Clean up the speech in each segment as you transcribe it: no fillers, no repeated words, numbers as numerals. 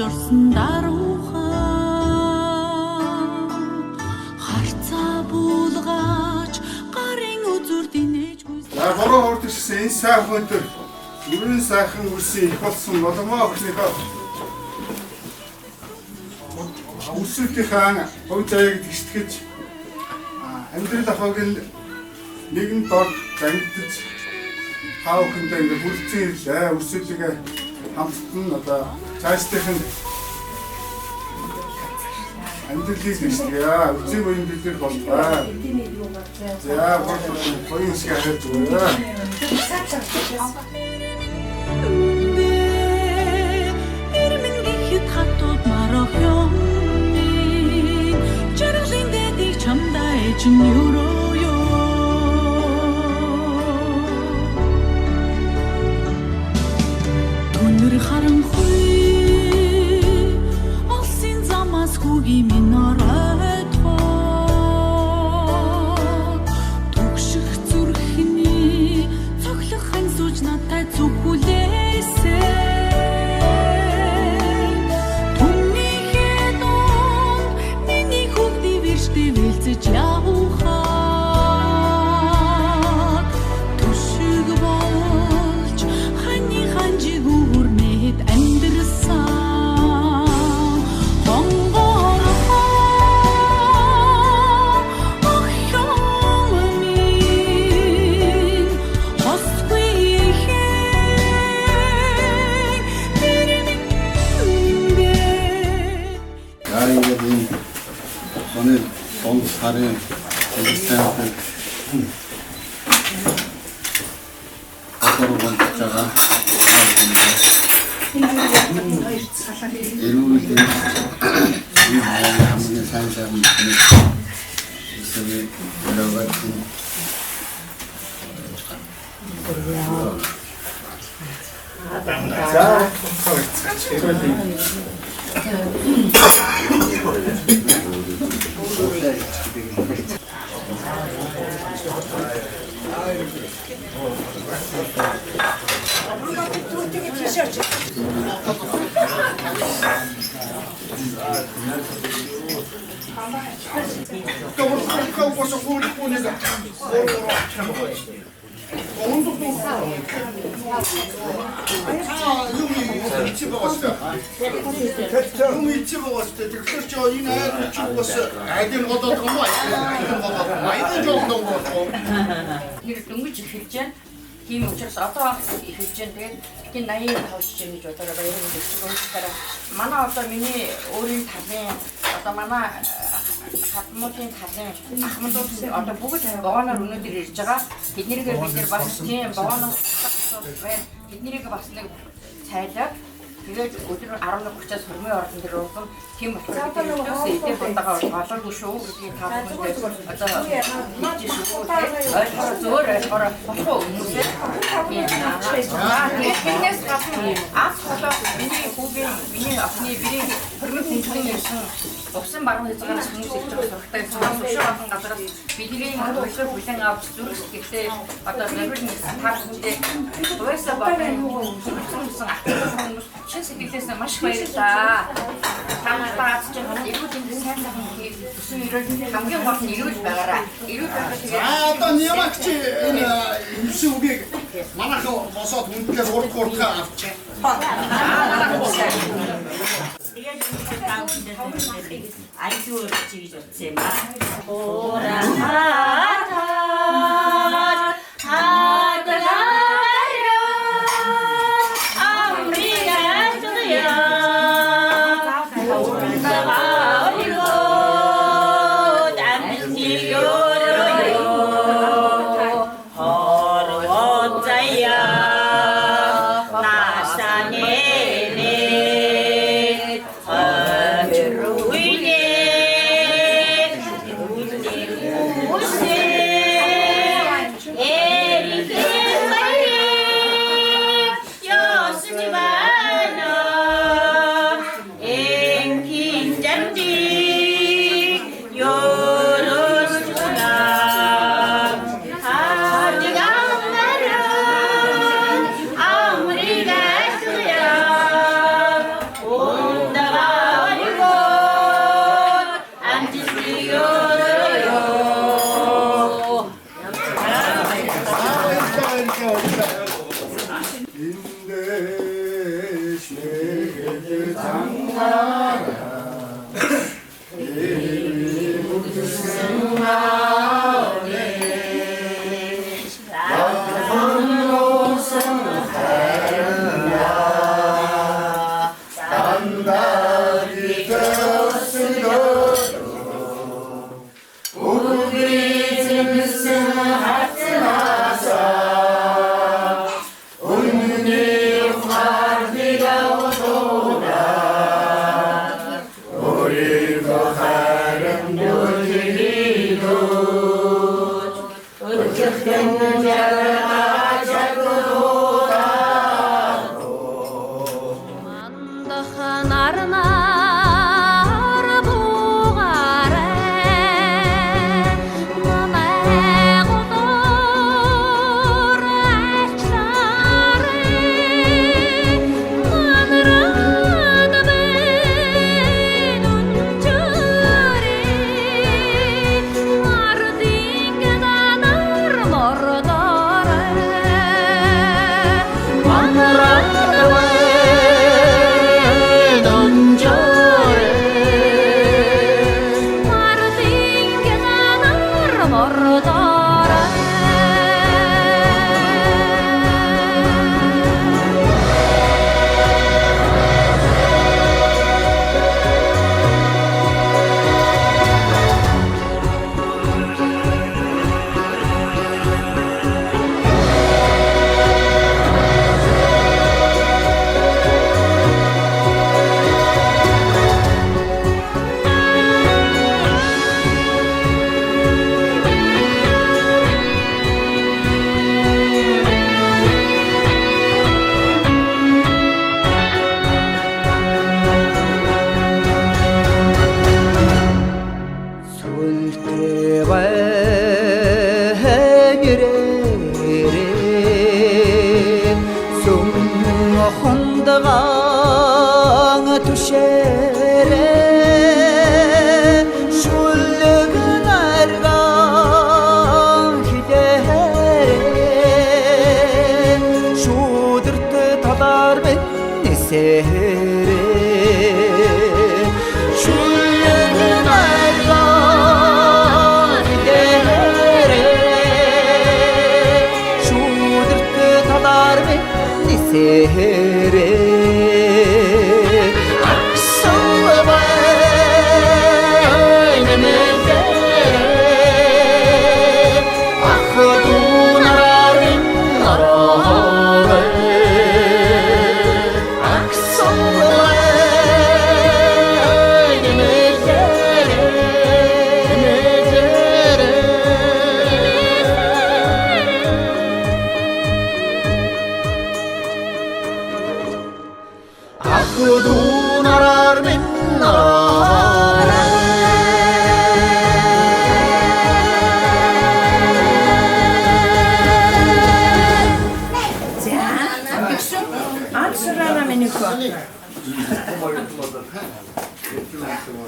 орсон даруухан харцаа буулгаач гарын үзүр динээжгүй. Бороо хурдчихсан энэ сайхан өдөр өрн сайхан үрсэн их болсон боломоо өхнийхөө үсвэлтийнхаа хувь заяаг тэгштгэж амьдрал ахыг нэгэн дор зангидж хаа бүхэндээ ингээ бүрдсэн ирлээ. Үсвэлийг хамтдан одоо цаашдынх нь амьдралыг тэгштгэе. Үсвэлийн буян бид нар боллоо. За буян шиг хараад зүгээр. Эрмэнгийхэд хатууд марах юм. Жаргалын дэдийг чамдаа эжин юроо ёо. Түнэр харанхуй олсын замаас хүүгийн минь оройдхоо. Түгших зүрхний цоглох хань сууж надтай зүгхүүлээсэй. Явхаа түшиг болж хани ханжиг үрнэт амьдрсан хонгорхоо охёмын хосгүй хэн тэрмэндээ Яагаад энэ сонир сон сарын Instagram авторгон чага эрүүл хамгийн сайн сайн эсвэл ялгаад тийм учраас одоо эхэлж байна. Тэгээд 85 жишээ гэж бодоод баярын дэвшилгүүрээр манай одоо миний өөрийн талын одоо манай хатмуудын талын ахмадууд одоо бүгд богоноор өнөөдөр ирж байгаа. Тэднийг бид нэр бас тийм богоноос тэднийг бас нэг цайлаад тэгээд өдөр 11:30-аас хөрмийн ордон дээр уусан тийм болохоор бид өдөөс эдгээр бундагаа олоогүй шүү гэдгийг та бүхэнд одоо хэлж шүү. Ойлгохоор зөөр ойлгохоор болохгүй хүмүүсээ тэрнээс гадна ас холоо миний хүүгийн миний охины бидний хөрмийн хүндрийн ирсэн усан баруун хязгаараас хүмүүс ирж байгаа сурагтай цаас өшөө олон газараас бидний хөлөө бүлэн авч зүрх сэтгэлээ одоо зөвхөн та бүхэндээ уясаа багын хүмүүс шин сэтгэлээс маш баярлалаа. Та надад ч юм эрүүл мэндийн сайн сайхан өсөн ирээд хамгийн гол нь эрүүл байгаарай. Эрүүл байгаад тэгээд одоо нямагч юмшиг үгийг манайхан босоод хүндлээс урдхаа авчих. Тэгээд айдуу чийж утсан юм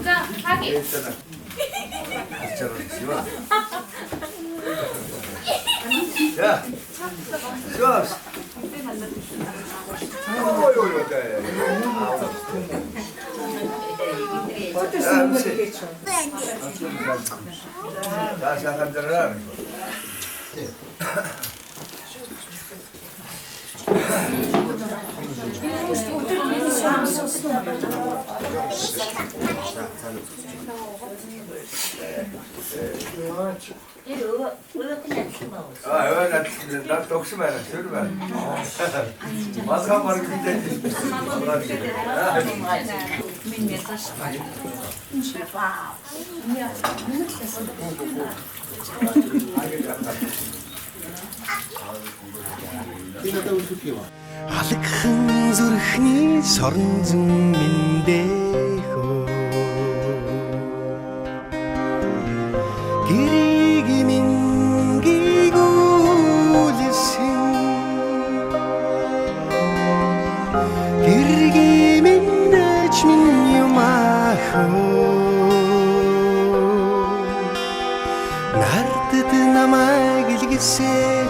자, 하기. 야, 좋아. 자, 시작한다. 나 독심해, 들으면. 마스크 한 마리 근데. Алгхан зүрхний соронзон миндээхөө гэрийг минь гигүүлсэн гэрийг минь дэч минь юмахөө нардад намайг илгэсээр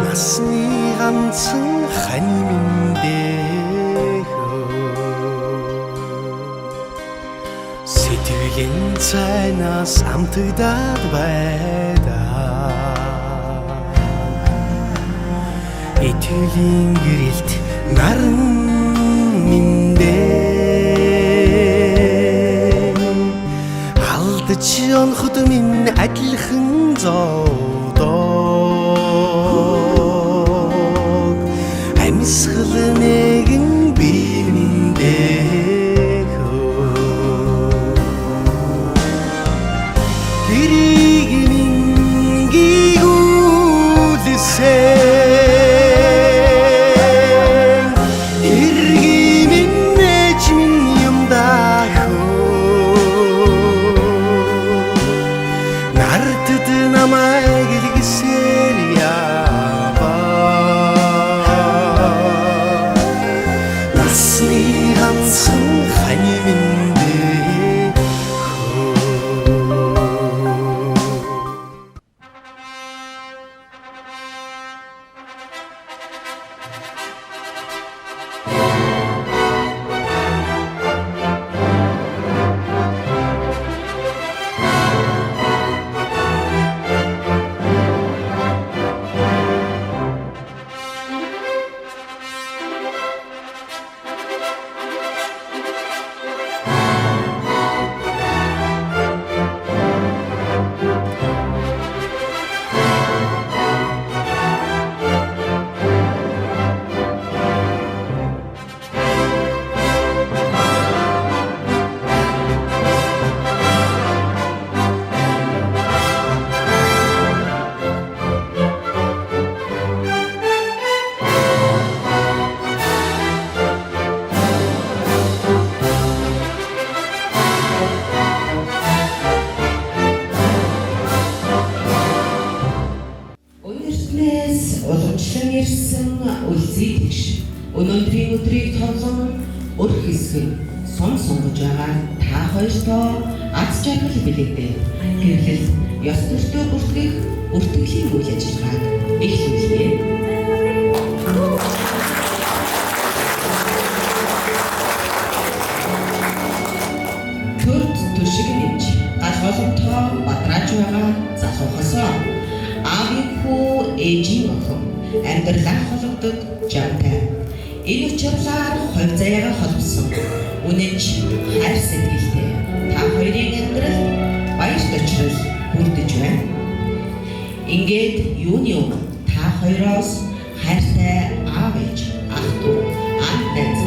Насны ганцхан хань миндээхөө сэтгэлийн цайнаас амтагдаад байдаа итгэлийн гэрэлт наран миндээ алдаж оноход минь адилхан зовдоо Амьсгал нэгэн би миндээхөө гэрийг минь гигүүлсэн гэрийг минь ээж минь юм даахөө нардад намайг илгэсээр ганцхан хань Уламжлан ирсэн үлзий тэгш өнөөдрийн өдрийг тоглон өр хэсэг сон сонгож байгаа та хоёртоо аз жаргал билэгдээ. Гэрлэл ёс төртөө бүртгэх өртгөлийн үйл ажиллагааг эхлүүлье. Төрд төшиг нэмж гал боломтоо бадрааж байгаа залуухасаа аавын хүү ээжийн охин амьдралаа холбогдод жамтай. Энэ учирлаар хувь заяагаа холбосон үнэнч хайр сэтгэлтэй та хоёрын амьдрал баяр төчрөл бүрдэж байна. Ингээд юуны өмнө та хоёроос хайртай аав ээж, ах дүү, анх найз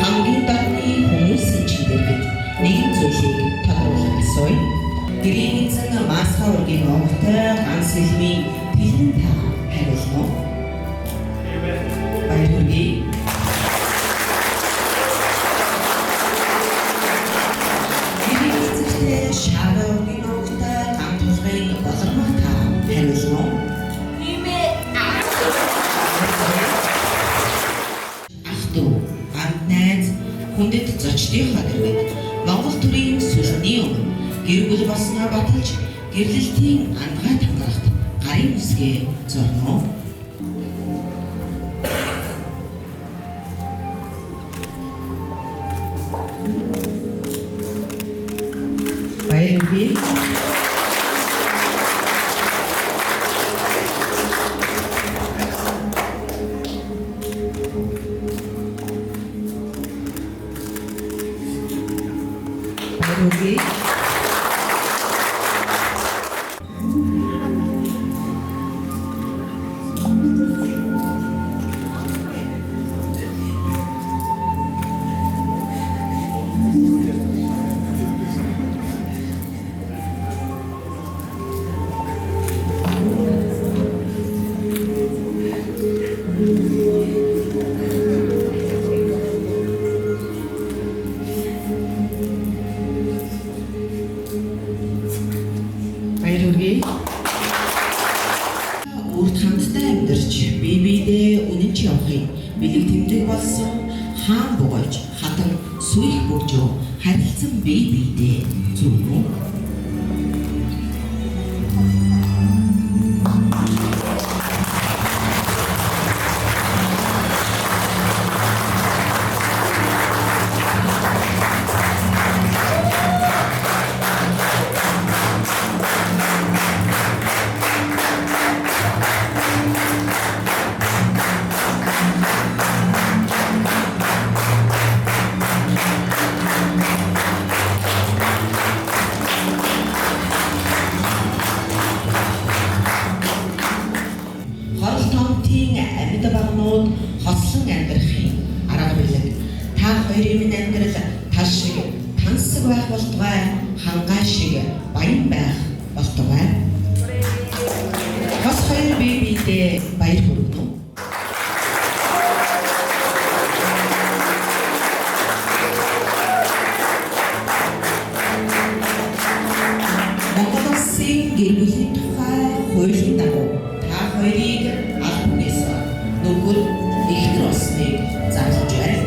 хамгийн дорны хүмүүсийн чиглэлд нэгэн зүйлийг тодруулах асууя. Гэрийн эзэн Масха ургийн огтой ганц хэлмийн тэлэн та хариулна уу? Баяр хүргэе. Гэрийн эзэнтэй Шава ургийн огтой ганц тулгын болормох та хариулна уу? хүндэт зочдынхаа дэргэд Монгол төрийн сүлжээний өмнө гэр бүл болсноо баталж гэрлэлтийн андгаа тангарахт гарын үсгээ зорно. Баяргүй. Баяргүй. Баяргүй. Урд хамтдаа амьдарч бие биедээ үнэнч явахыг бэлэг тэмдэг болсон хаан бугойж хатан сүйх бөгжөө харилцан бие биедээ зүрхүү. Хорол томтын амьд багнууд хослон амьдрахын арга билэг. Та хоёрын минь амьдрал тал шиг тансаг байх болтугай, хангай шиг баян байх болтугай. Хос хоёр бие биедээ баяр хүргэнэ. Монгол улсын гэр бүлийн тухай хуулийн дагуу та хоёрыг аль бүнээс нүгэл ихтер болсныг зарлаж байна.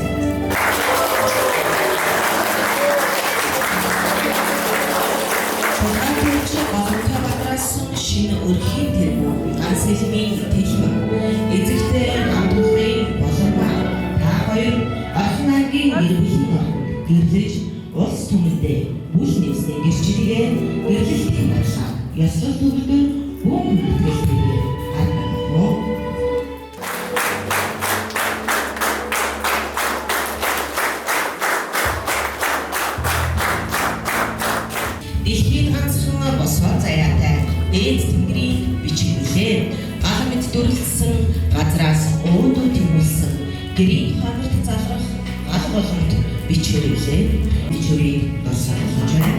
Шулгаанч багтаа батрасан шинэ өрхийн тэргүүн ганц хэлмийн тэлбэг эзэгтэй хамтлагын боломба та хоёр орхон аймгийн гэр бүлийн орнд гэрлэж улс түмэндээ бүл нэвсний гэрчлэгээ гэрлэлтийн батлаа ёслол төвлөрдөр бүүн бүтээлтэйгээр харагдав. Дэлхийн ганцхан босгоо заяатай дээд тэнгэрийн бичгүүлээ. Гал мэд дүрлсэн газраас өөдөө тэмүүлсэн гэрийн ханарт залрах гал болгонд бичвэрлээ. Бичвэрийг дурсамжлаж байна.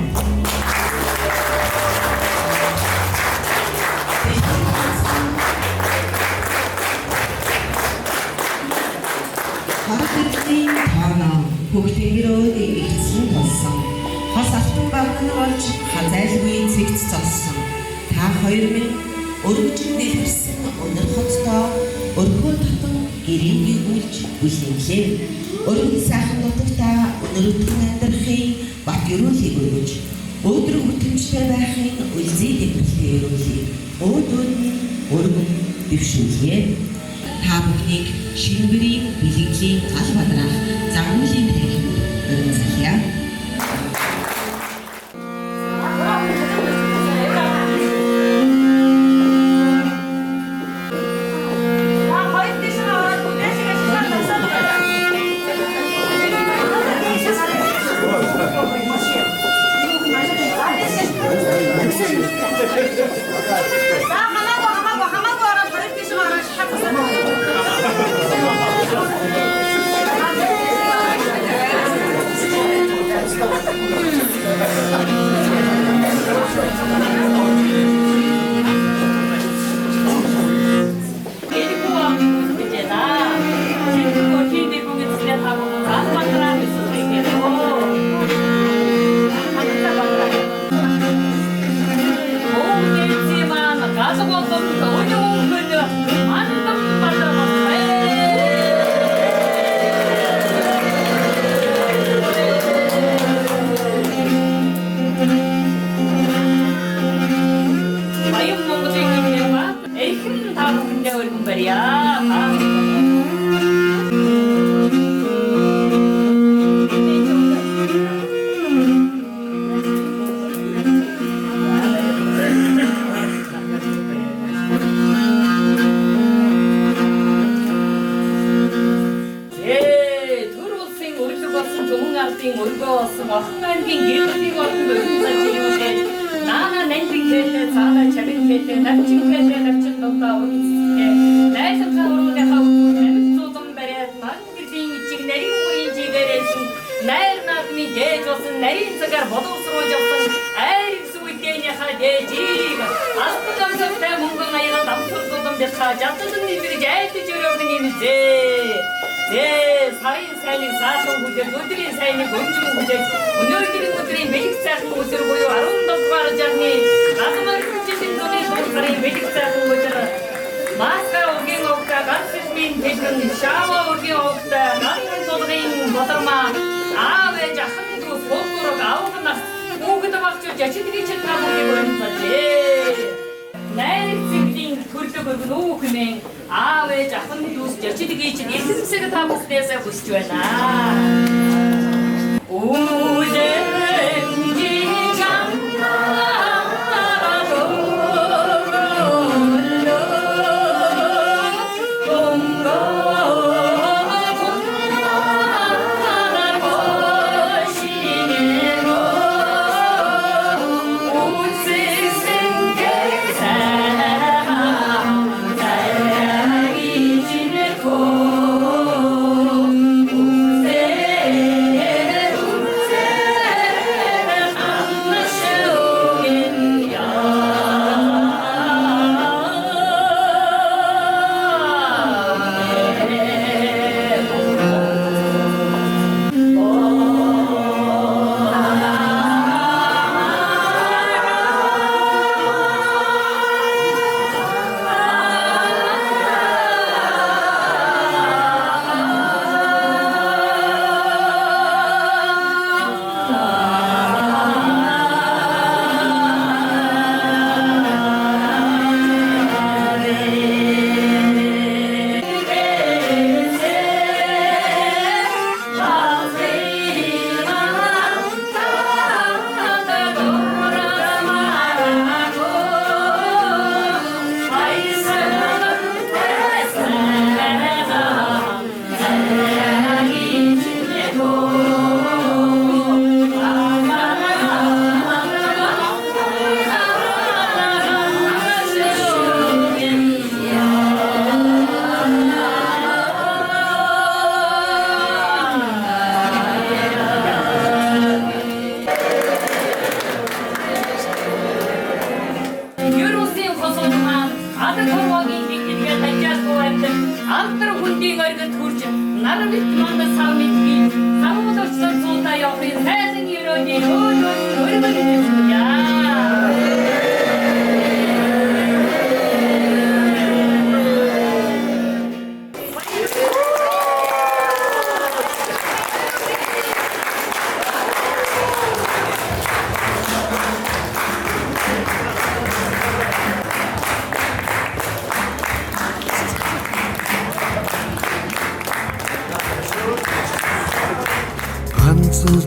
Харахтын таанаа хөгтөнгөрөөд ихсэн болсон. Хос алтан багнаа болж хазайлгүй цэгц цолсон. Та хоёр минь өргөжин дэлгэрсэн өнөр хоттой өрхөө татан гэрийн гүйлж бүлэнлээ. Өргөн сайхан нутагтаа өнөрөдөн амьдрахын бат ёроолыг өргөж өөдрөг бүтэмжтэй байхын үлзий дэвтэртэй ёроолыг өөдөөд минь өргөн дэвшүүлээ. Та бүхнийг шинэ гэрийн бэлгэлийн гал бадрах загварын тарихыг өргөжлөе. Өвсийн өргөө болсон охин аймгийн гэрлийн орнд өргөнцөж ирүүлээд наана нэнбиг хэлээ цаана чавин хэлээ навчин хэлээ навчин донтаа өргөнцөж найсанхаа өрөөныхаа өмнө зузан бариад мангэрийн ичиг нарийн үеийн жигээрсэн найр наадмын дээж болсон нарийн цагаар боловсруулж явсан айр сүйтгийнхаа дээжийг алтгамсагтай мөнгөн аяга дамсурдудам дэхаа жадсан нэрж айлтж өрөөгн имзээ сарын сайныг саасан хүлээж өдрийн сайныг өнжин хүлээж өнөөдрийн бэлэг цайхан өдөр буюу 17 дугаар жарны гагмар хүчтэй зуны сарын бэлэг цайхан өдөр маска угийн огта ганцын дэлгэн шава угийн огта ганцын дулгын бодрмаа аавэж ахын дус болдорог авахнаас бүгд багчууж ячидгий чатрамыг өрнөжээ найрцгийн төрлөг өргөнөө хэмээн аавэж ахын дус ячидгий чин эсэмсэг таамаснаас хүсэж байна.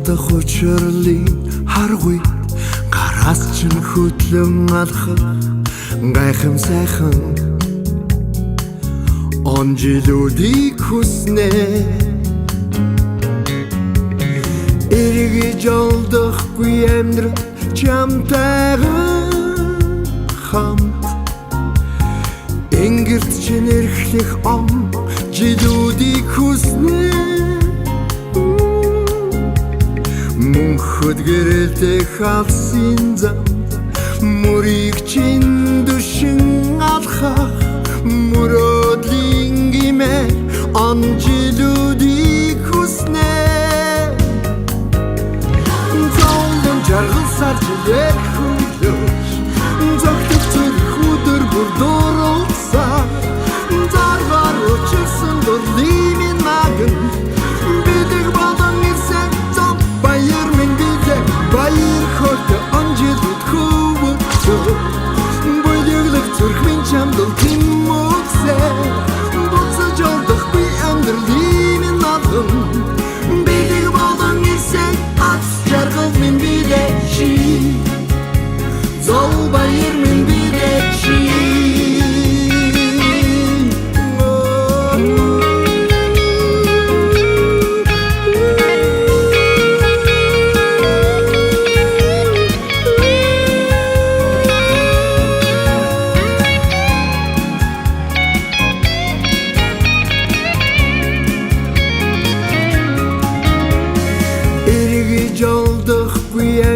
Хүчрлийн харгүй гараас ч хөтлөн алхах гайхам сайхан он жилүүдийг хүснэ эргэж олдохгүй амьдрал чамтайган хамт энгэрт чинь эрхлэх ом жилүүдийг хүснэ Мөнхөд гэрэлтэй халсын зам мөрийг чин дүшин алхах мөрөдлийн гимээр он жилүүдийг хүснэ Зовлон жаргал саржилэр хүлөөж зогтөг зүрх өдөр бүр дурлцаа Зарвар учирсан дурлимын наган бидэг болон ирсэн Баяр минь бидээ баяр хот онжилт хөвөцөө Бүлэглэх зүрх минь чамдал тимөксэй Буцаж олдох би амьдралын наадам Бидэг болон ирсэн ац жаргал минь бидээ чи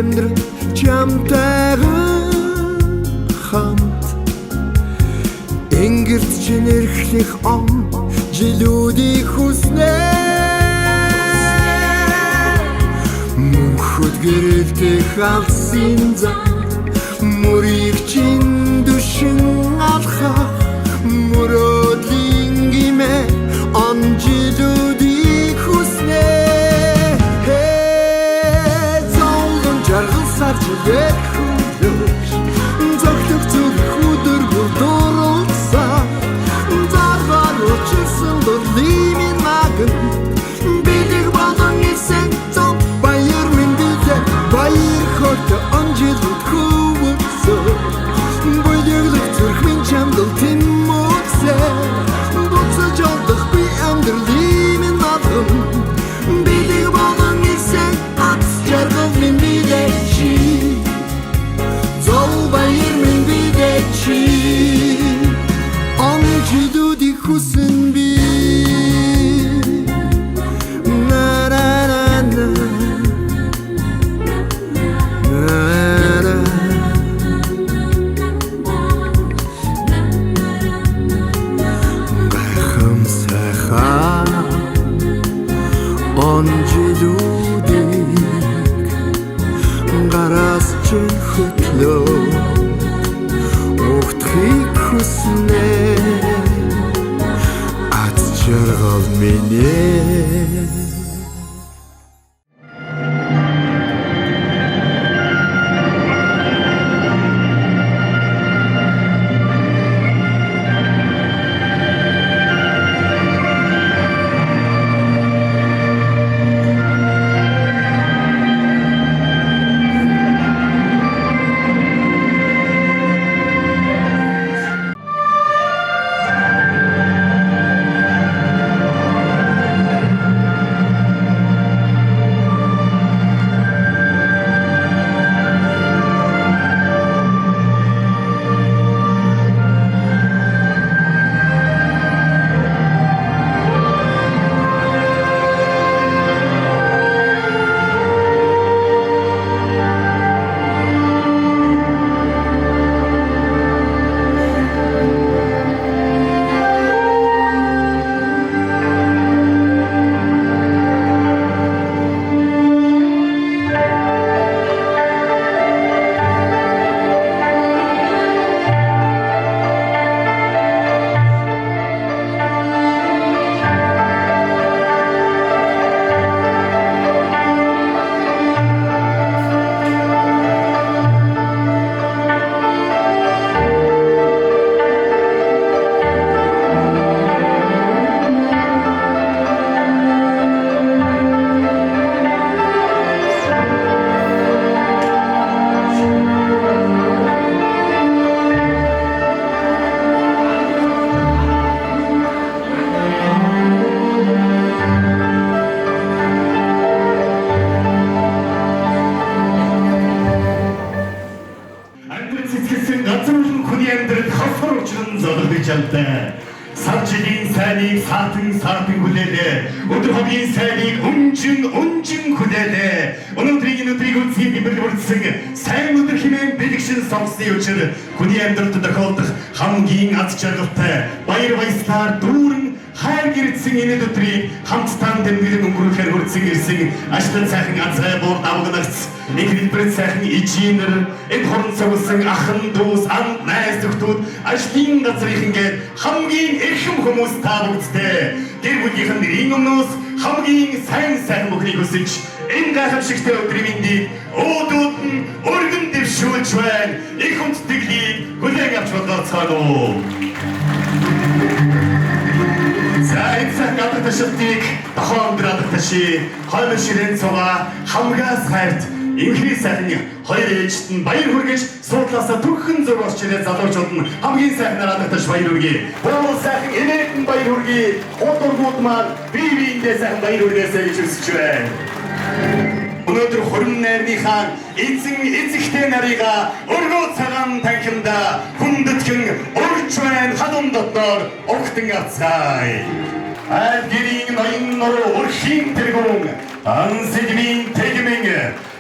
амьдрал чамтайгаа хамт Энгэрт чинь эрхлэх он жилүүдийг хүснэ Мөнхөд гэрэлтэх алсын зам Мөрийг чинь дүшин алхах Мөрөдлийн гимэ он жилүүдийг хүснэ Золгон жаргал саржилэр хүлөөш Зогтөг зүрх өдөр бүр дурлсан Зарвар учирсан дурлимын наган Билэг болон эсэн зов баяр минь билээ Баяр хорто он жилүүд хөвөрсөн Бүлэглэх зүрх минь чамдал тэмүүлсэ Буцаж олдох би амьдралын наган Билэг болон эсэн ац жаргал минь билээ чи Зов баяр минь билээ чи Он жилүүдийг хүсэн би Он жилүүдийг гараас чинь хөтлөө Ухтхийг хүснэ Ац жаргал минь Саржилийн сайныг саатан хүлээлээ. Өдөр хогийн сайныг өнжин хүлээлээ. Өнөөдрийг үнсгийн библ бүрдсэн сайн өдөр хэмээн бэлгшин сонсны өчир хүний амьдралд тохиолдох хамгийн аз жаргалтай баяр баясгалаар дүүрэн хайр гэрдсэн энэ өдрийг хамтдаа тэмдэглэн өнгөрүүлэхээр хүрсэн ирсэн ашлан сайхан азгай буур давгнагц нэг хэлбэрт сайхан ижинэр энэ хорон цогсон ахын дүүс анд найз нөхдүүд ажлын газрын ингээд хамгийн эрхэм хүмүүс та бүгдтэй гэр бүлийнхэн нэрийн өмнөөс хамгийн сайн бүхнийг хүсэж энэ гайхамшигтай өдрийн мэндийг өөдөөд нь өргөн дэвшүүлж байна. Их хүндэтгэлийг хүлээн авч болгоцгоно. Зайцаг гадагташилтыг тохон брадагташи хойно ширээн цуга хамгаас хайрт инхри сайхан хоёр ээжт нь баяр хүргэж суудлаасаа түгхэн зур босч ирээд залуучууд нь хамгийн сайхан радагташ баяр хүргэе. Боо сайхан энэтэн баяр хүргэе. Удургууд маань биеиндээ сайхан баяр хүргээсэй гэж хүсэж байна. Өнөөдөр хурим найрныхаа эзэгтэй нарыгаа өргөө цагаан танхимда хүндэтгэн урж байна хадам дотор огтон ацгай. Аль гэрийн ноён нуруу урхийн тэргүүн ан сэдвийн тэгмэн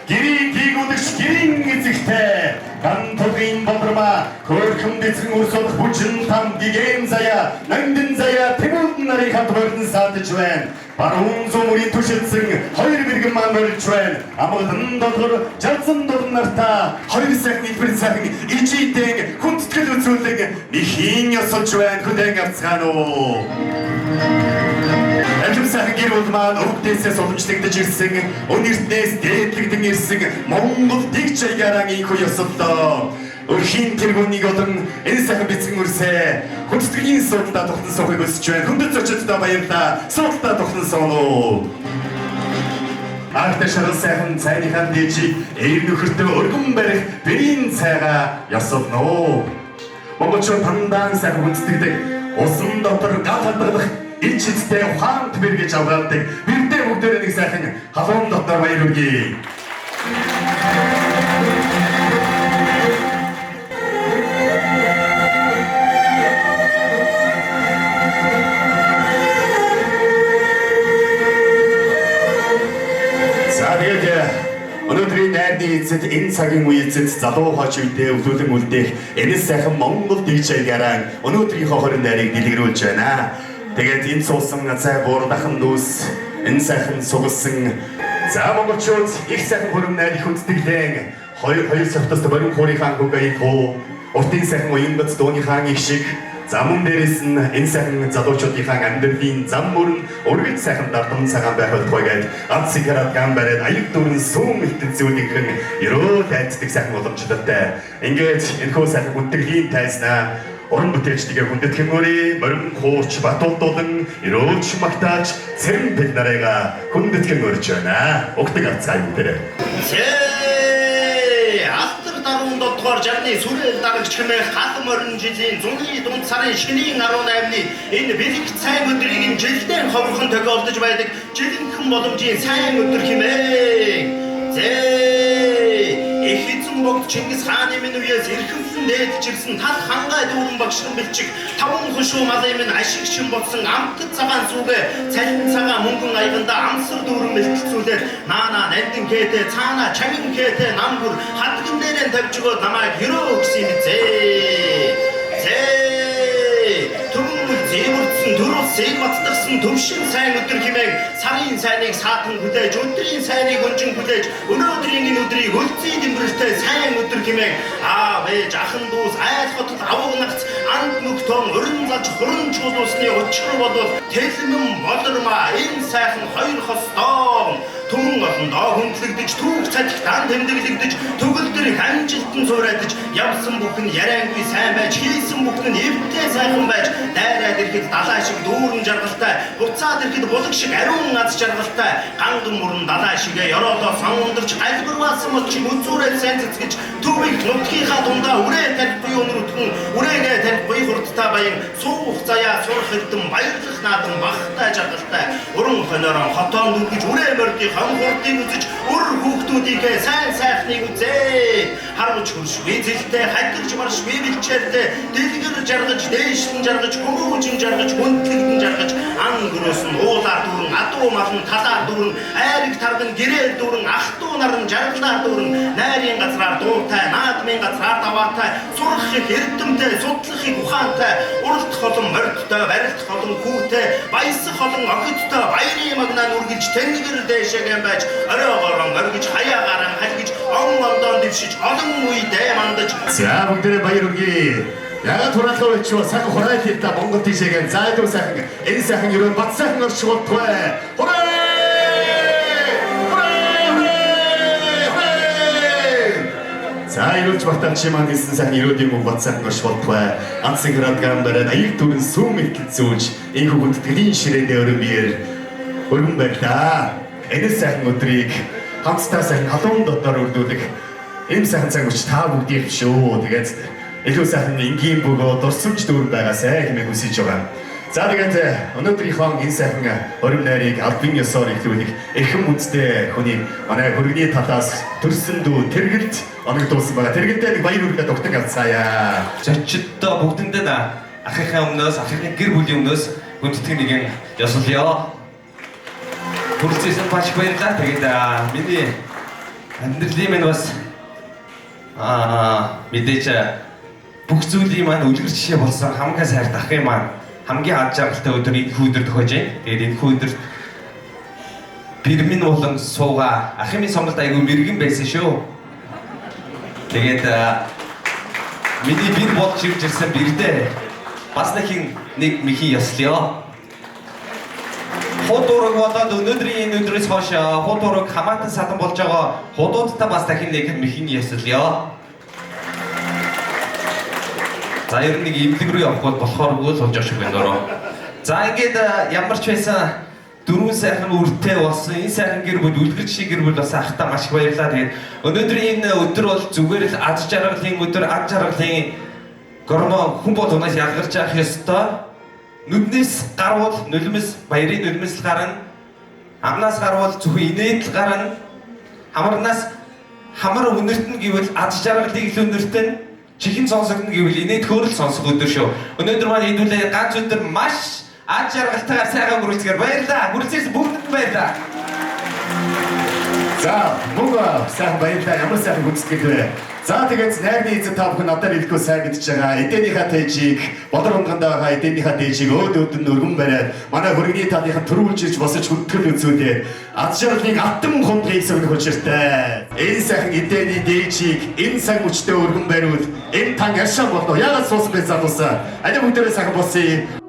гэрийн гүйгүүдч Гантодын бодрма хөрхөн дэцэн урсолох бүчин там гигэн заяа нандин заяа тэвүүлдэн нарыг хамт хордон саадж байна. Баруун зүүмөрийн түшилсэн хоёр бэргэн маань морилж байна. Амгалан дотор жалсан дурн нартаа хоёр сайхан илбэр сайхан ичийтэн хүндэтгэл үзүүлэг нэхийн ёсолж байна. Хүлээн авцгаана уу. Алим сайхан гэр бүл маань өвгдөөсөө суламжлагдаж ирсэн, өнөртнээс дээдлэгдэн ирсэн Монгол дэг чаягараа ийхүү ёсолдоо. Өрхийн тэргүүнийг одон энэ сайхан бяцхан үрсээ хүндэтгэлийн судалдаа тухтан суухыг өсөж байна. Хүндэт зочдтой баярлалаа. Судалдаа тухтан сууно. Арт шарал сайхан цайныхан дээжи эер нөхөртөө өргөн барих бэрийн цайгаа ёсолно. Монголчууд тандан сайхан хүндэтгдэг усан дотор гал хадгалах ичтэй ухаант бэргэж аваадаг бэрдээ бүгдээ нэг сайхан халуун дотор баяр хүргэе. Өнөөдрийн найрны эцэд энэ цагийн үеэд залуу хооч үедээ өвлүүлэн үлдээх энэ сайхан Монгол дэг чаягараа өнөөдрийнхөө хорин найрыг дэлгэрүүлж байна. Тэгээд энэ суусан цай буурдахан дүүс энэ сайхан сугалсан за монголчууд их сайхан хорин найрыг хүндэтгэлэн хоёр савтас баруун хуурийн хаан гүгэй тоо уртын сайхан уян бац дууны хаан их шиг замун дээрээс нь энэ сайхан залуучуудынхаа амьдралын зам мөрөн ургид сайхан дардам цагаан байх болтойгээд ад сигарет гам бариад аяг дөрөн сүүн мэлтэн зүйлийнхэн ерөө тайцдаг сайхан боломжтой. Ингээд энэхүү сайхан хүндэтгэлийн тайзнаа уран бүтээлчдийн хүндэтгэн мөрий морин хуурч батуулдуулан ерөөч магтааж цэрэн бид нарыгаа хүндэтгэн мөрж байна. Угтаг авцгаа юм дээр. Даруун дотгоор жарны сүрэл дарагч хэмээх халам орон жилийн зуны дунд сарын шөнийн 18-ны энэ бэлэг цай өдрийг жилдээ ховорхон тохиолдож байдаг жилийнхэн боломжийн сайн өдөр хэмээн. Их эзэн богд Чингис хааны минь үеэс эрхэмлэн дээдчилсэн тал хангай дүүрэн багшран бэлчиг таван хушуу малын минь ашиг шин болсон амтд цагаан зүгэ цалин цагаан мөнгөн аяганда амсар дүүрэн мэлтэлцүүлээд наана нандин кэтэ цаана чагин кэтэ намгүр хатган дээрээ тавьж өгөөд намайг хөрөө өгсөн юм зээ. Зэвэрдсэн дөрөв сэг маттагсан төвшин сайн өдөр хэмээн сарын сайныг саатан хүлээж өдрийн сайныг өнжин хүлээж өнөөдрийн энэ өдрийг өлзий дэмбэрэлтэй сайн өдөр хэмээн аав ээж ахын дүүс айл хотод аваг нагц анд нүгтөн уран заж хуран чуулуусны учир болов тэлмэн болормаа энэ сайхан хоёр хостоо түмэн олондоо хүндлэгдэж түүх цадигтаан тэмдэглэгдэж төгөлдөр хамжилтан суурайтаж явсан бүхэн яриангүй сайн байж хийсэн бүхэн эвдээ сайхан байж дайраад ирэхэд далай шиг дүүрэн жаргалтай буцаад ирэхэд булаг шиг ариун аз жаргалтай ганган мөрөн далай шигээ ёроодоо сан ундарч альбарваасан мод чиг үзүүрээд сайн цэцгэж төвийг нутгийнхаа дундаа үрээ тарихгүй өнөрөдгөн үрээгээ тарихгүй хурдтай баян суух заяа сурах эрдэм баярлах наадан бахтай жаргалтай уран хонорон хотоон нүргэж үрээ мордын хурдыг үзэж өр хүүхдүүдийнхээ сайн сайхныг үзээ. Харвч хөршгүй зэлтэй хадгалж маршгүй бэлчээртэй дэлгэр жаргаж дээшлэн жаргаж хүмүүжин жаргаж хүндлэгдэн жаргаж ангөрөөс нь уулаар дүүрэн адуу малн талаар дүүрэн айрыг тарган гэрэл дүүрэн ах дүү наран жаргалаар дүүрэн найрын газраар дуутай наадмын газраар даваатай сурах их эрдэмтэй судлах их ухаантай уралт холон мордтой барилт холон хүүтэй баясах холон охидтой баярын магнаа нүргэж тэнгэр дэшег байж оройгоорон оргиж хаяагаран халгиж он ондон дэвшиж олон үедээ мандаж за бүгдээ баяр хүргэе. Яагаад хураалгаа болчихвол сайхан хураа хийлээ Монгол тийшээгээ зайдуу сайхан энэ сайхан ерөө бат сайхан оршуултгүй. Хураа! За ирүүлж батарч маань хэлсэн сайхан ерөөдийн мөнгө бат сайхан оршуултгүй. Анцын градган бараад аяг түрэн сүүм итэл зүүж энэ хүндэтгэлийн ширээдээ өрөмбөр өргөн байлаа. Энэ сайхан өдрийг хамтдаа сайхан халуун дотор өрдүүлэх энэ сайхан цаг үуч та бүгдийг шүү. Тэгээд илүү сайхан энгийн бөгөө дурсамж дүүрэн байгаасай хэмээн хүсэж байгаа. За тэгээд өнөөдрийнхөө энэ сайхан орим найрыг албан ёсоор эхлүүлэх эрхэм үндэстэй хүний манай хөргөний талаас төрсөн дүү тэргэлт оногдуулсан байгаа. Тэргэлтэй нэг баяр хүргээд өгдөг авцгаая. Зочдоо бүгдэндээ ахихын өмнөөс ахихын гэр бүлийн өмнөөс хүндтгэнийг ёсолё. Хүрцээсэн бач баярлалаа. Тэгээд миний амьдралын минь бас Мэдээж бүх зүйлийн маань үлгэр жишээ болсон хамгийн сайрт ахын маань хамгийн ад жаргалтай өдөр энэ өдөр тохиож байна. Тэгээд энэ өдөр бирмин болон сууга ахын минь сонголт айгүй мэрэгэн байсан шүү. Тэгээд миний бир болж ирж ирсэн бирдээ бас нэг михийн ёслоо. Худураг болоод өнөөдрийн энэ өдрөөс хойш худураг хамаатан садан болж байгаа худуудтай бас дахин нэг михийн ёслоо. За ер нь нэг имлэг рүү явах бол болохоор үгүй л болж байгаа шиг байна дөрөө. За ингээд ямар ч байсан дөрвөн сайхан үртэй болсон. Энэ сайхан гэр бүл үлгэр жишээ гэр бүл бас ахтаа маш их баярлалаа. Тэгээд өнөөдрийн энэ өдөр бол зүгээр л ад жаргалын өдөр, ад жаргалын гормон хүн болгоноос ялгарч явах ёстой. Нүднээс гарвал нулимс баярын нулимс л гарна. Амнаас гарвал зөвхөн инээд л гарна. Хамарнаас хамар өнөртөн гэвэл ад жаргалыг л өнөртөн, чихэн сонсогдно гэвэл инээд хөөрөл сонсох өдөр шүү. Өнөөдөр маань хэдүүлээ ганц өдөр маш ад жаргалтайгаар сайхан хүрэлцгээр баярлалаа. Хүрэлцээс бүгдэд баярлалаа. За, мөн сайхан баярлалаа. Ямар сайхан гүцэтгэл вэ? За тэгээд найрны эзэн та бүхэн надад хэлэхгүй сайн мэдж байгаа. Эдэнийхээ тэжийг, бодор унганда байгаа эдэнийхээ тэжийг өөд өргөн бариад манай хөргөний таадынхаа төрүүлж ирж босож хүндэтгэл үзүүлээд ад жаргалыг алтан хонхыг сөргөх учиртай. Энэ сайхан эдэний дээжийг энэ цаг хүчтэй өргөн бариуд энэ танг аршаа болно. Яагаад суусан бэ залуусаа? Аня бүгдээрээ сайхан босъё.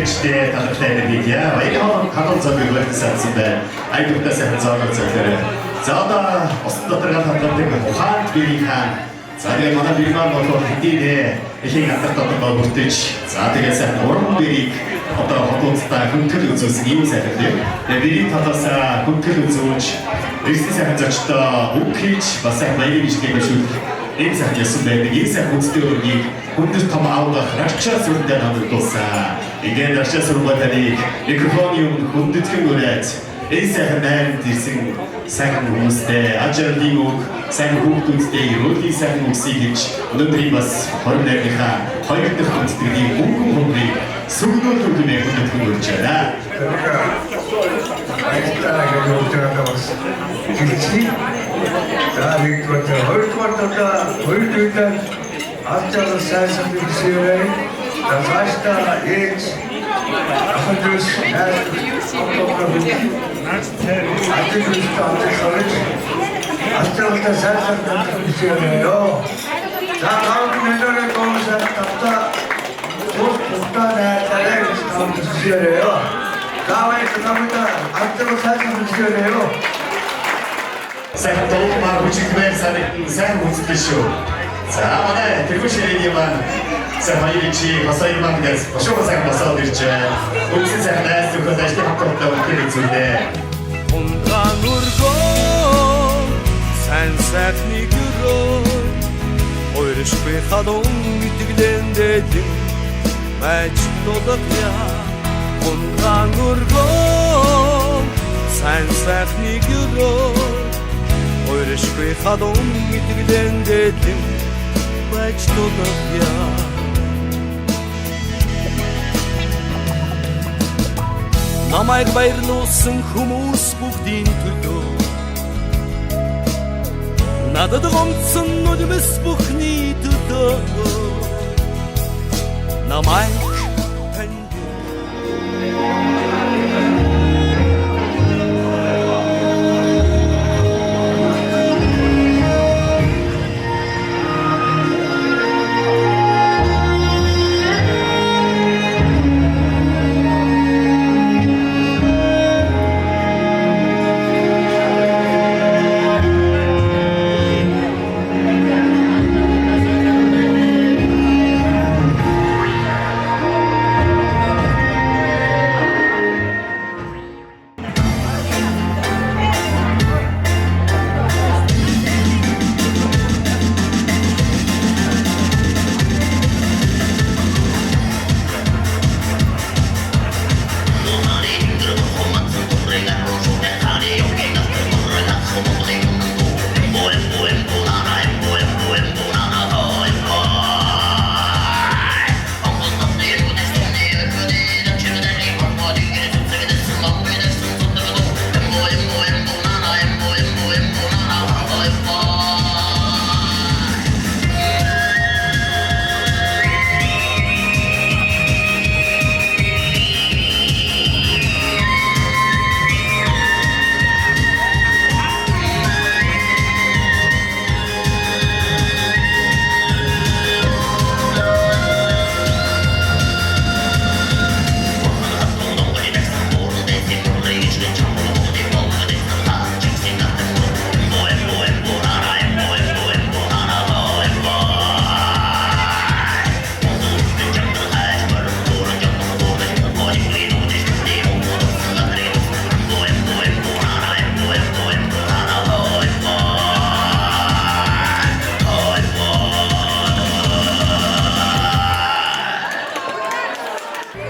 Тэгчтэй талархтай энерги яа. Энэ хадгалт зөвлөг байсан байна. Айдуудаа сайхан зоогоор зөвлөрөө. За одоо ус дотор хадгалдаг ухаанд бие хаан. За тэгээ манай бирман болоо хэдийнэ. Эхийг хадгалт дотор бүртэж. За тэгээ сайхан уран бирийг одоо хотуудтай хүндэтгэл үзүүлсэн юм сайхан тийм. Тэгээ бирийн талаас хүндэтгэл үзүүлж эрсдэл сайхан зочдоо үг хийж бас сайхан баярын бичлэгийг шүүх. Энэ сайхан ясан байдаг. Энэ сайхан үндэсний өргийг хүндэт том аавах рачаа сүрдээ хамруулсан. Igen арчаа сургуулийн микрофоны өмнө хүндэтгэн өрөөд энэ сайхан найрамд ирсэн сайхан хүмүүстэй ажирлын үг сайхан хүүхдүүдтэй өрөөлийн сайхан үгсийг хийж өнөөдрийн бас 28-ийнхаа 2 дахь хүндтгэлийн өнгөн хөмрийг сүгнөөл хүргэмээр хүндэтгэн өрж байна. За нэгдүгээр хоёрдугаар ачаал сайсан бишээ Разашта ээж ахадус ачаалта сайсан бишээ за гаврын комсаа тавта уустаа таалаа бишээ гаврын комсаа ачаал сайсан бишээ сайхан толгомар хүчтэй сайн үзлээ шүү. За манай тэрхүү ширээний маань сайн баярын чи босоо юм ангаас бошоо сайн босоод ирж үндсэн сайн найз зөвхөн ажлын хамтдаа үлдээ үзүүлээ. Унгаан өргөө сайн сайхныг өрөө ойршгүй хадон мэдгэлэндээ байж толгоя. Унгаан өргөө сайн сайхныг өрөө ойршгүй хадон мэдгэлэндээ байж толгоя. Намайг баярлуулсан хүмүүс бүгдийн төлөө надад гомдсон үлмэс бүхний төлөө намайг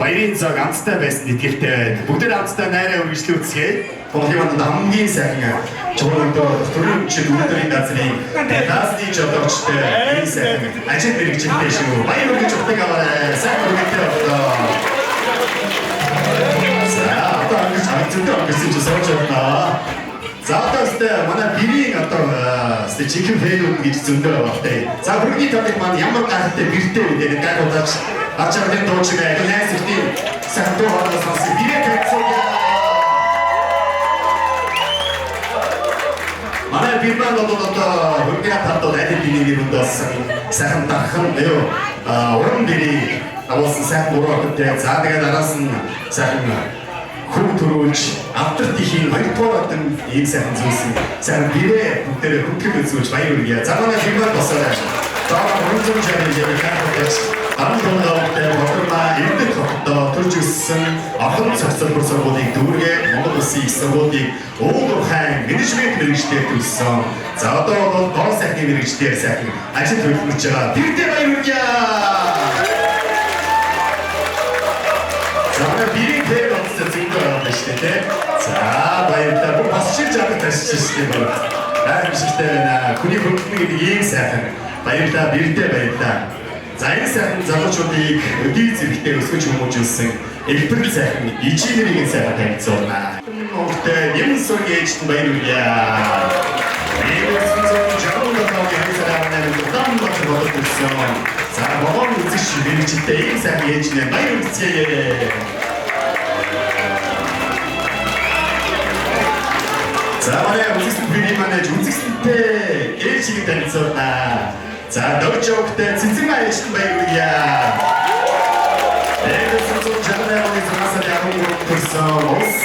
Баярын цаг амттай байсан итгэлтэй байна. Бүгдээ амттай найраа үргэлжлүүлцгээе. Монголын хамгийн сайхан чухал төрийн хүчит үйлдвэрийн газрын даасны жолоочтой энэ сайхан ажил мэргэжилтэй шүү. Баяр хүргэж өгдөг аваарай. Сайн хүргэдэг болоо. За одоо ингэж амттай гэсэн чинь сууж байна. За одоо өстэй манай бирийн одоо чихэн фэнүүд гэж зөндөө багтай. За хүргэний тавыг маань ямар гайхалтай биртэй гэдэг гайх удаач ачаадын доочиг айгнаас ихтэй сандуу хоолоос бирээ тавьцгаа. манай бирман одоо хүргэний тавд айдын биений өндөөс сайхан дархан ёо уран бирий авсан сайхан урагтай. За тэгээд араас нь сайхан хүү төрүүлж авторт ихийн хоёрдугаар одоо ийм сайхан зүйлсэн сайхан бирээ бүгдээрээ хөтлөж үзүүлж баяр хүргэе. За манай бирман босоо таа хөрөнгөний жишээ гайхалтай Андонлогтой Батармаа эдгээр хотод төрж өссөн ахын цогцол бүр сургуулийг дүүргээ Монгол Улсын их сургуулийг өвөр хайн менежмент мэргэжлээр төлсөн. За одоо бол дор сайхны мэргэжлээр сайхан ажил төлөвлөж байгаа. Тэрдээ баяр хүргэе. За бирийн дээр онцтой зүйдөө байна шүү дээ. За баярлалаа. Бүр бас шилж авах тасчих шүү дээ. Хайрцагтай байна. Хүний хөрөнгөний гэдэг ийм сайхан. Баярлалаа. Бирдээ баярлалаа. За энэ сайхан залуучуудыг өдий зэрэгтэй өсгөж хүмүүжүүлсэн элбэр сайхан ижигэрийн сайхан танилцуулна. Өөртөө юм сургээж баяр хүргэе. За могон үзэж мэргэжилтэй ийм сайхан ээжнээ баяр хүргэе. За манай үзэгсэлт бирийн манайж үзэгсэлттэй ээжийг танилцуулна. За дөржогтэй цэцэн аяжтай баяр хүргэе. Тэгээд цэцэн жанрын зурсаар яг төрсөн ус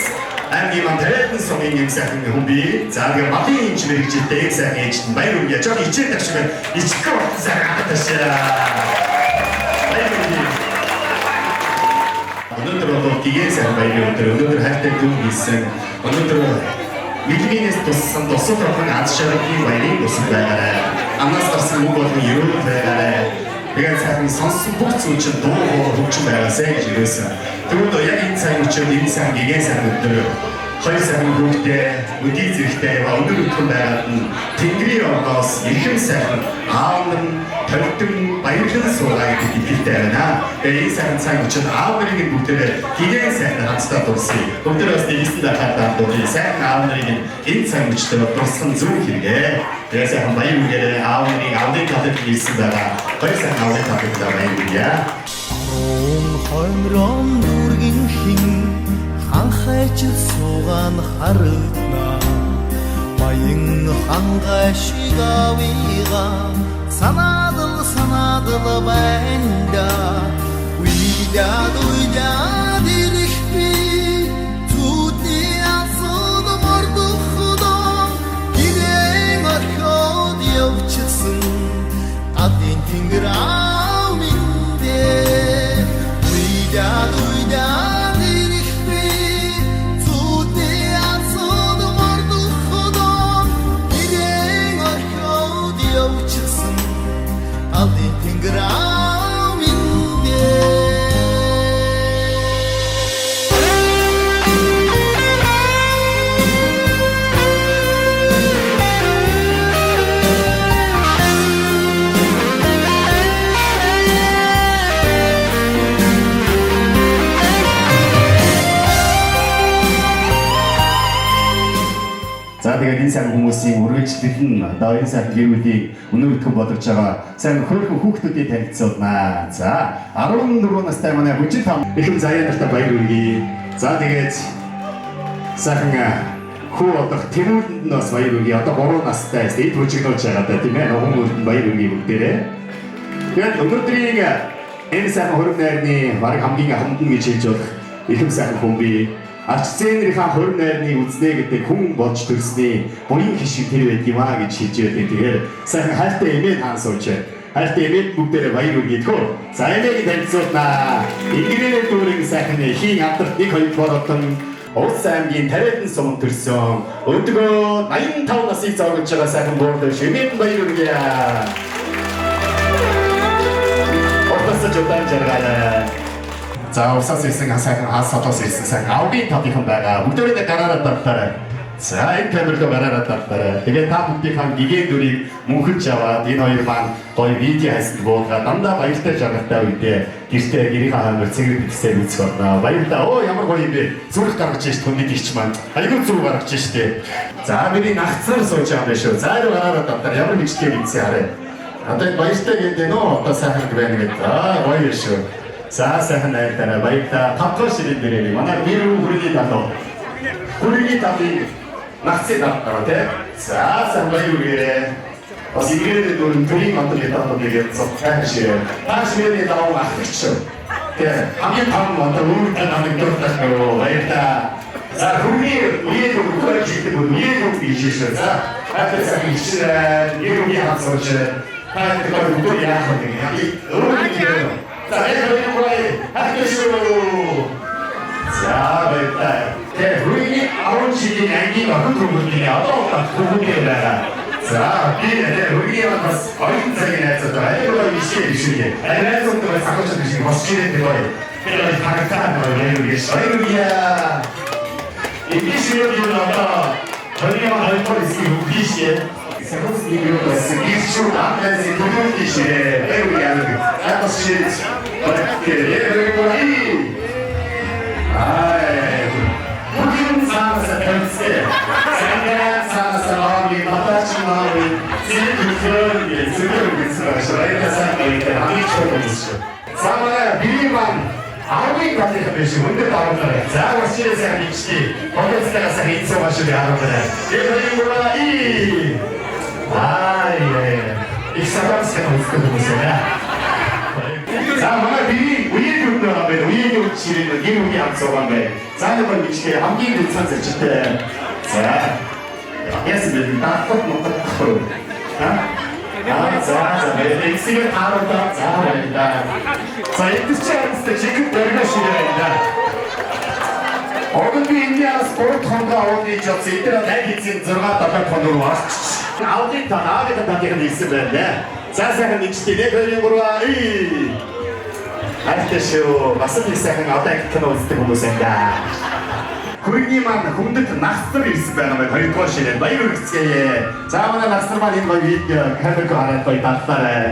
аймгийн мандрын сумын юм сайхан хүмби. За тэгээ малын инж мэрэгжилтэй сайхан ээжт нь баяр үргээ. Жоо ичээд тагшгүй. Ичгээ болсон сайхан хаташаа. Баяр үргээ. Өнөөдөр бол гигээ сайхан баяр өдөр. Өнөөдөр хайртай дүү хийсэн. Өнөөдөр Милгинээс туссан тусал ахын аз жаргалын баярын өсөн байгаарай. Амнаас гарсан үг болон ерөөл байгаарай. Тэгээд сайхан сонссон бүх зүйл чинь дуу хөгжим байгаасай гэж ирсэн. Тэгвэл яг энэ сайн учраас энэ сайн гигээ сайхан өдөр хоёр сайхан хүүхдээ өдий зэрэгтэй өндөр өдрөн байгаад нь Тэнгэрийн орноос ихэн сайхан аав нь тавьтан баярлан суугаа гэдэг итгэлтэй байна. Тэгээд энэ сайхан цаг учраас аав нарын бүгдээ гигээ сайхан хамтдаа дурсъя. Бүгдээ бас нэгсэн дахиад дурсъя. Сайхан аав нарын энэ цаг учраас дурсан зөв хэрэгээ. Тэгээд сайхан баяр үргээрээ аав нарын аавны талд хэлсэн байгаа. Хоёр сайхан аавны талд баяр үргээрээ. Хоймрон нүргэн хин ханхайч суугаан харагдана баян хангай шигавига санадал байна уйдад ирихби зүудний асууд мордохдоо гэрэн орхиод явчихсан адын тэнгэр аав миндээ уйдад ирихби зүудний асууд мордохдоо гэрэн орхиод явчихсан адын тэнгэр аав миндээ. За тэгээд энэ сайн хүмүүсийн үргэлжлэлт нь одоо энэ сайн гэр бүлийн өнөө өтгөн болгож байгаа сайн хөөрхөн хүүхдүүдийн танилцуулнаа. За 14 настай манай хүчил хам ихэм заяа нартай баяр үргэе. За тэгээд сайхан хүү одох Тэмүүлэнд нь бас баяр үргэе. Одоо 3 настай эд хүчигнөөж байгаа даа тийм ээ. Ногоон өрөнд баяр үргэе бүгдээрээ. Тэгээд өнөөдрийн энэ сайхан хөрөг найрны баг хамгийн хамтан гэж хэлж болох ихэм сайхан хүмби Арч зээнэрийн хорин найрныг үзнэ гэдэг хүн болж төрсний буян хишиг тэр байд юм аа гэж хэлж байдаг. Тэгэхээр сайхан хайртай эмээ хаан сууж хайртай эмээд бүгдээрээ баяр үргэе тхөө. За эмээг танилцуулнаа. Ингирээр дүүрэн сайхан хийн хамтрт 1-2 боротон Улс аймгийн Тариалан суманд төрсөн өдгөө 85 насыг зоогож байгаа сайхан буурлын эмээд баяр үргэе. Ордосож удаан жаргалаа. За усаас ирсэн сайхан хаас хотоос ирсэн сайхан аавын тавынхан байгаа. Бүгдээрээ гараараа давтаарай. За энэ камерыг гараараа давтаарай. Тэгээд та бүгдийн гигээ дүрийг мөнхөж аваад энэ хоёр маань гоё видео хайсанд буулгаад дандаа баяртай жаргалтай үедээ гэртээ гэрийн хаамар цэгэр битсээр үзэх болно. Баярлалаа. Оо ямар гоё юм бэ. Зүрх гаргаж шít хүнний гихч маань. Айгүй зүрх гаргаж шít. За миний нагцаар сууж байгаа юм шүү. За гараараа давтаар ямар мэдлэгээ мэдсэн хараа. Одоо баяртай гэдэг нөө одоо сайхан байна гэдэг. Гоё шүү. За сайхан найртаараа баярлалаа. 5 ширээ дээрээ манай гэр бүлийн талуу. Хүргийн талын нагцыг аваа тий. За сайн баяр үргээрээ. Бас ингээрээ дөрөв төрийн мандал талууд нэгээд цогцоо ширээ. Тааш миний талуу ахчих шүү. Тий. хамгийн том мандал өөрөөр намайг дуртах гоо баярлалаа. За хүргийн үеийг өгөх гэдэг нь үеийг өгөх биш шүү. За хатаа сайн ичрээ юуны хасууч. Хатаа өгөх яах вэ? Өөрөө За энэ гоё хаташуу. За баярлалаа. Тэгээ хүргийн 10 жилийн ангийн охин хүмүүний одоо хүмүүний байгаа. За би хүргийн бас оюун цагийн найзууд аюулгүй ишээ. Найзууд бас ахиж биш бос чирээ гоё. Тэр харагдаад байна гэж баярлалаа. Эцэг юу одоо хоёрын хайпер эсвэл бишээ. Сэрүүс нэгээс гişүү амтаас төлөв гişээ. Баярлалаа. Хатас ширээ. Ай, бүгд цаанаас тавьсан. Сангара цаанаас аваад батач маа зэвэр гэсэн Самара биман авыг батлах биш өндөр давуулаа. За уушээ сайн бичти. Хотелстаас хийцээ машин яараа. Эвэрий. Ай, их сабаас kan усгох юм байна. За манай би үеийг байгаа байна. Үеийн үе чирээ гэр бүлийн хамт суугаад байна. За нэг бол бичгээ хамгийн дэцэн зэрэгтэй. За. Яасан бэ? Даатгал нутаг тахруу. За эксигээр тааруудаа за байна. За эдгээрээ чигээр дөргөө ширээ байна. Огонгийн Индиас спорт хонгаа аваад ичээс эдгээр найд эзэн 6-7 тоног орч. Аудит танаагийн татгийг хийсэн байна. За сайхан нэгчтэй нэг хоёрын гурваа Альтэшөө бас их сайхан одоо кино үздэг хүмүүс энэ. Хүргэний маань хүндэт насар ирсэн байгаа байна. Хоёрдугаар ширээ баяр хүргэцгээе. За манай насар маань энэ гоё видео камерыг хараад гоё талбараа.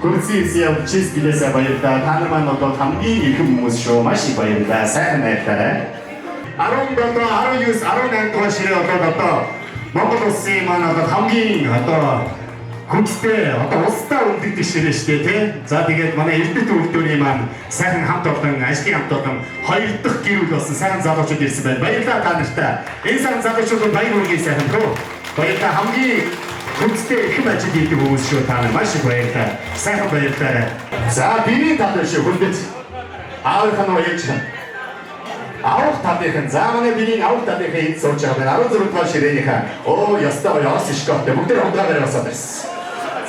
Хүргэцгээе чиз гэлээсээ баярлалаа. Та нар маань одоо хамгийн их хүмүүс шүү. Маш их баярлалаа. Сайхан найртаарай. 17, 19, 18 дугаар ширээ одоо Монгол улсын маань одоо хамгийн одоо хүчтэй одоо улстай үлддэг ширээ шүү дээ тий. За тэгээд манай эрдэнэт үйлдвэрийн маань сайхан хамт олон ажлын хамт олон 2 дахь гэр бүл болсон сайхан залуучууд ирсэн байна. Баярлалаа та нартай. Энэ сайхан залуучууд баяр хүргэе сайхан тоо. Баярлалаа хамгийн хүчтэй их ажил хийдэг хүмүүс шүү та нар. Маш их баярлалаа. Сайхан баярлалаа. За биний талаар шүү хүндэт. Аавынхаа нөө яаж Авах татыхан за манай биний авах татыхан энд сууж байгаа байна. 16 дугаар ширээнийхээ ёстой яос школтой бүгд хондгоор явсаад ирсэн.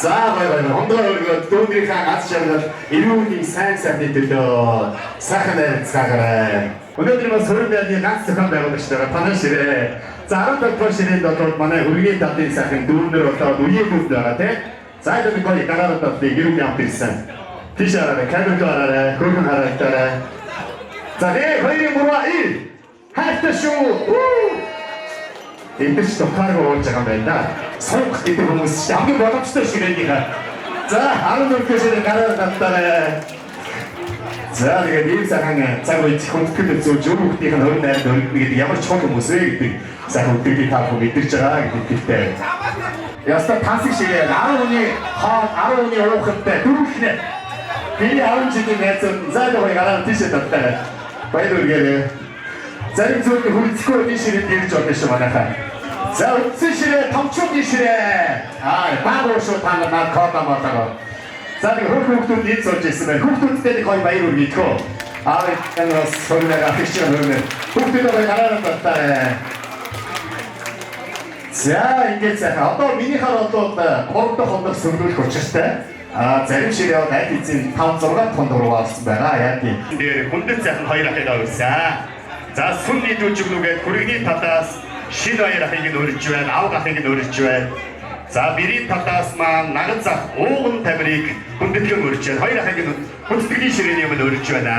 За бай хондгоор өргөд дүүнийхээ гац шаргал эрүүлийн сайн сайхны төлөө сайхан найрцгаарай. Өнөөдөр бас хөрөндөө ганц зохион байгуулагч байгаа танай ширээ. За 15 дугаар ширээнд бол манай өргөний татын сайхан дүүнэр болоод үеийн бүгд байгаа тийм. За энэ гоё гараад татлыг эрүүлийн амт ирсэн. Тийш хараа камераараа хөргөн харагдаарай. За нэг хоёрын гурваа хайртай шүү. Энд ч тохиолгүй болж байгаа юм байна да. Сонх гэдэг хүмүүс ч хамгийн боломжтой ширээнийхээ. За 14 ширээ гараад тавтаарай. За тэгээд ийм сайхан цаг үед хүндэтгэл зүүж өөрөختийнх нь 28-нд өргөнө гэдэг ямар чухал хүмүүс вэ гэдэг сайхан үгдгийг та бүхэн мэдэрч байгаа гэдэгтэй. Яста тансаг ширээ 10 хүний хоол 10 хүний уухтай дөрөвхнээ. Би 10 жилийн найзууд зайлгой гараад тийшээ тавтаарай. Баяр үргэлээ. Зарим зүйлд хүрцэхгүй энэ ширээнд ирж байгаа шүү манайхаа. За үтсэн ширээ, томчуудын ширээ. Баагүй шүү та нар код амаатаа. За нэг хүүхдүүд эд сууж ирсэн байна. Хүүхдүүдтэй нэг гоё баяр үргэлээ тхөө. Энэ бас сонирхол афиш хөрмөр. Хүүхдүүдээ гараад байна. За ингэж сайхан. Одоо минийхаар одоо 3 дахь хондох сөргүүлэх учиртай. Зарим ширээ найд эзэн 5-6 тоног болсон байгаа. Яг тийм. Тэр хүндэт сайхан хоёр ахыгаа өрсөн. За сүнний дүүжигнүүгээд хүргэний талаас шин хоёр ахыг нь өрж байна, авг ахыг нь өрж байна. За бэрийн талаас маань наган зах ууган тамирыг хүндэтгэн өрж байна. Хоёр ахыг нь хүндэтгэлийн ширээний өмнө өрж байна.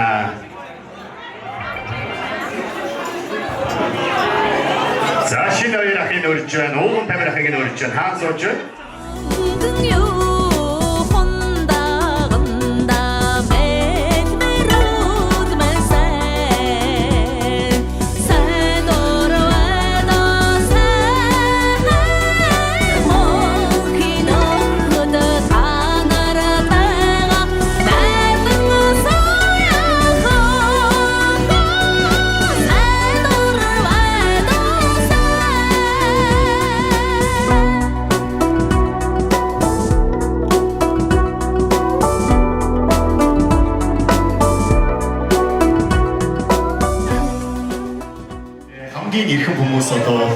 За шин хоёр ахыг нь өрж байна, ууган тамир ахыг нь өрж байна. Хаан сууж байна. Ирхэн хүмүүс одоо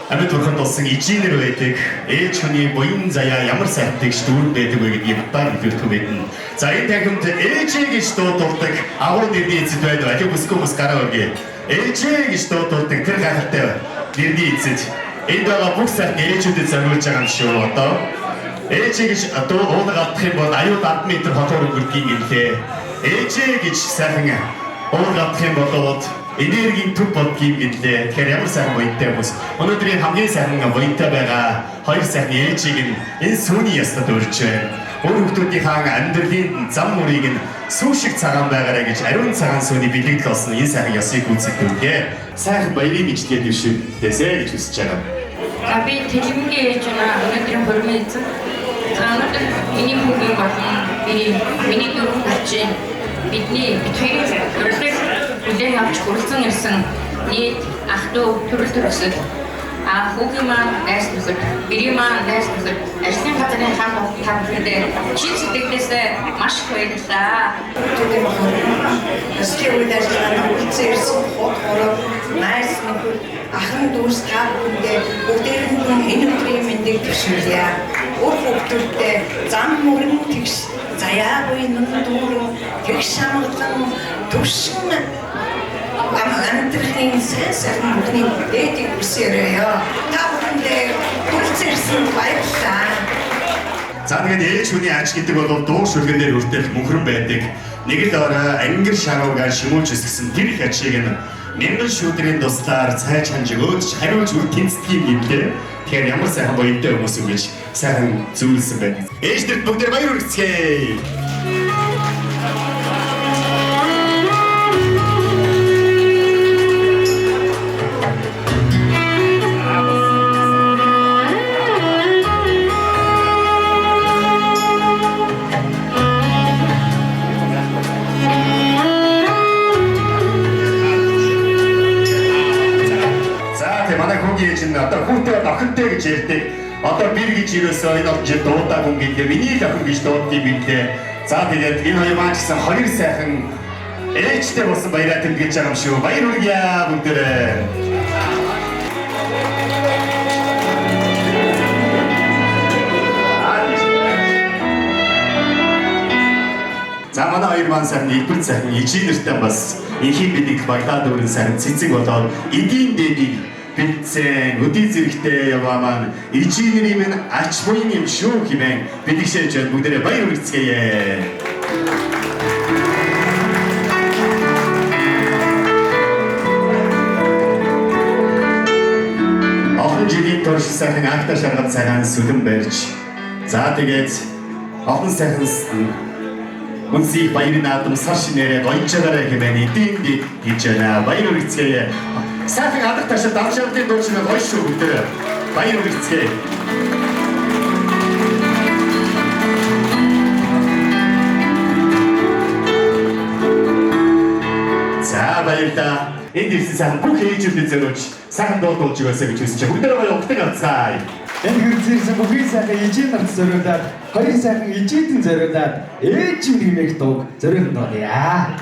амьд бурханд болсон ижийнэр байдаг. Ээж хүний буян заяа ямар сайтгч дүүрэн байдаг вэ гэдгийг батаар илэрхүү мэднэ. За энэ танхимд ээжээ гэж дуудулдаг агуу нэрний эцэд байдаг. Аливаа бүсгүй хүмүүс гараа өргөе. Ээжээ гэж дуудулдаг тэр гайхалтай нэрний эцэд. Энд байгаа бүх сайхан ээжүүдэд зориулж байгаа юм шүү. Одоо ээжээ гэж уулга алдах юм бол аюул 10 м хотоор өнгөрдөг юм гэлээ. Ээжээ гэж сайхан уулга алдах юм болоод энергийн төв бодгийг гэлээ. Тэгэхээр ямар сайхан буянтай хүмүүс. Өнөөдрийн хамгийн сайхан буянтай байгаа хоёр сайхан ээжийг энэ сүүний ястад өрж байна. Өөр хүмүүсийнхээ амьдралын зам мөрийг нь сүү шиг цагаан байгаарай гэж ариун цагаан сүүний бэлэгдэл болсон энэ сайхан ясыг үзэгдүүлгээ. Сайхан баярын мэдлэгээ дэвшүүлээсэй гэж хүсэж байна. За би телевизийн ээж байна. Өнөөдрийн хөрмөө эзэн. За өнөөдөр миний хүүгийн болон миний дөрөв хүчин бидний битгий өрлөг хүлээн авч хүрэлцэн ирсэн нийт ах トゥ төрөл төрөсөл хүүгийн маань найс нөхөд, бэрийн маань найс нөхөд, ажлын газрын хамт та бүхэндээ чин сэтгэлээсээ маш их баярлалаа. Өсгийн үед ажиллагаа үлцээрсэн хот найс нөхөд, ахын дүүс та бүхэндээ бүгдээрээ энэ өдрийн мэндийг төсөөлье. Өөр хүүхдүүдтэй зам мөрөн тэгш заяагүй нүн дүүрэн тэгш амгалан төшин амтрахын сайн мөнгөний дэдийг үсээрээ. Та бүхэндээ үлцээрсэн баярлалаа. За тэгээд ээж хүний аж гэдэг бол дуу шүлгэнээр үрдэх мөнхрөн байдаг. Нэг л орой ангир шаруугаар шимүүлж өсгсөн тэр их ачийг нь мянган шүүдрийн туслаар цайж ханжиг өөдч хариулж үр тэнцдгийг гэлээ. Тэгэхээр ямар сайхан боёнтой хүмүүс юм гэж сайхан зүйлсэн байдаг. Ээждэрт бүгдээр баяр хүргэцгээе. Одоо хүүтэй охинтой гэж ярьдаг. Одоо бэр гэж юусоо энэ олон жил дуудаагүй юм гэлээ. Миний л охин гэж дууддаг юм лээ. За тэгээд энэ хоёр маань гэсэн хоёр сайхан ээжтэй болсон баяраа тэмдэглэж байгаа юм шүү. Баяр хүргье бүгдээрээ. За манай хоёр маань сайхан нэгдүгээр сайхан ижийн нэртэй бас инхийн бидэг багтаа дүүрэн сайхан цэцэг болоод эдийн дээдийг бэлдсэн өдий зэрэгтэй яваа маань ижийнэрийн минь ач буян юм шүү хэмээн бэлэгшээж байна. Бүгдээрээ баяр хүргэцгээе. Охин жилийн турш сайхан актаа шаргал цагаан сүлэн барьж за тэгээд охин сайхан үнсийг баярын наадам сар шинээрээ гоёчаараа хэмээн эдийн дэд гэж байна. Баяр хүргэцгээе. Сайхан алах ташаа давшаалтын дуу шиг гоё шүү бүгдээ. Баяр хүргэцгээе. За баярлалаа. Энд ирсэн сайхан бүх ээжүүдэд зориулж сайхан дуу дуулж өгөөсэй гэж хүсэж байна. Бүгдээ гоё угтаг авцгаая. Энэ хөрцөрсөн бүхий сайхан ижийн нарт зориулаад, хоёрын сайхан ижээдэн зориулаад, ээж нэмэх дууг зориулна даа.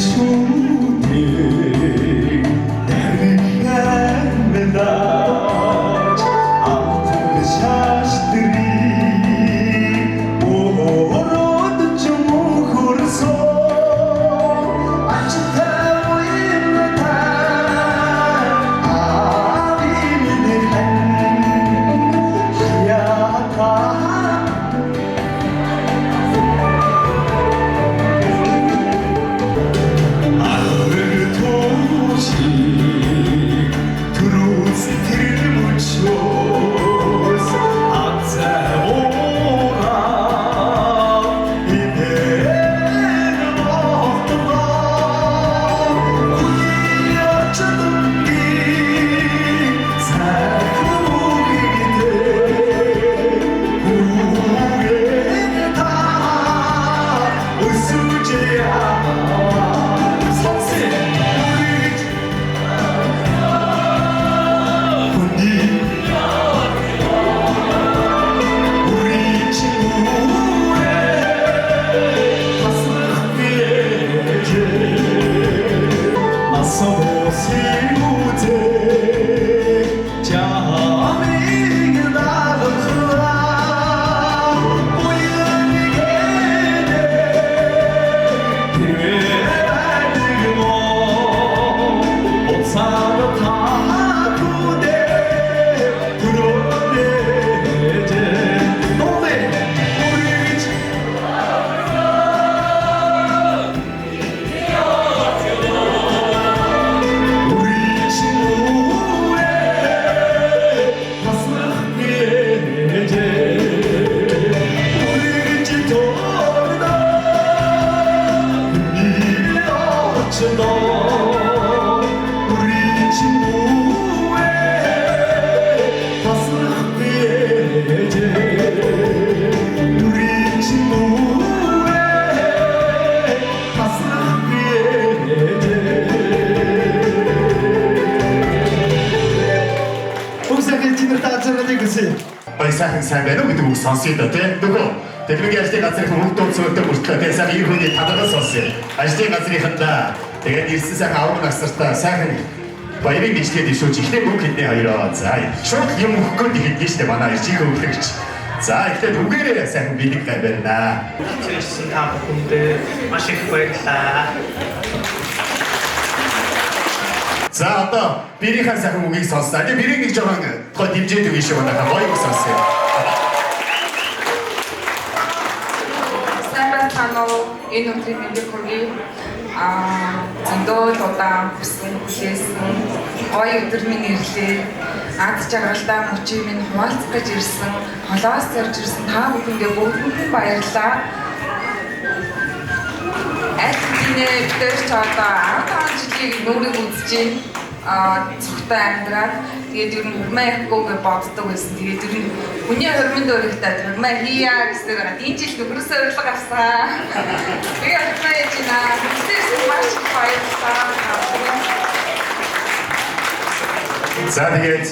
Shooting, medaj, altın şaştırı, orod cumhurso, açta uyumda, abimin hayata. Ağır toz ээжийнээр таацаадаг гэсэн. Баяр сайн байна уу гэдэг үг сонсъё да тий. Нөгөө Тэглэгийн ажлын газрын хүмүүст зөвхөн мөртлөө тий сайн ир хүний талаас сонсъё. Ажлын газрынхандаа тэгээд ирсэн сайхан авраг насартаа сайхан баярын бичлэгэд ишүүж ихтэй бүх хэдний хоёроо. За шууд юм өгөх гээд ихэд нь штэ манай иржих өвлөгч. За ихтэй үгээрээ сайхан бэлэг байна. Тэрсэн та бүхэндээ маш их баярлалаа. За одоо бирийнхаа сайхан үгийг сонссоо. Тэгээ бирийг нэг жоохон гоо дэмжээд өгье шүү манайхаа гоё үг сонсъё. Сайн байна уу? Энэ өдрийн мэндийг хүргэе. Зөндөө удаа хүссэн хүлээсэн гоё өдөр минь ирлээ. Ад жаргалтай мөчийг минь хуваалцах гэж ирсэн. Холоос зорж ирсэн та бүхэндээ бүгдэнд баярлалаа. Эцгийнээ дээр ч одоо 15 жилийн нүрийг үзэж цогтой амьдраад тэгээд ер нь хурмаа яахгүй гэж боддог байсан. Тэгээд ер нь хүний хормонд өөрийнхтэй хурмаа хийя гэсэн байгаа. Энэ жил нөхрөөсөө урилга авсан. Тэгээд хурмаа яаж ийна? Хүссэн маш их баярлалаа. За тэгээд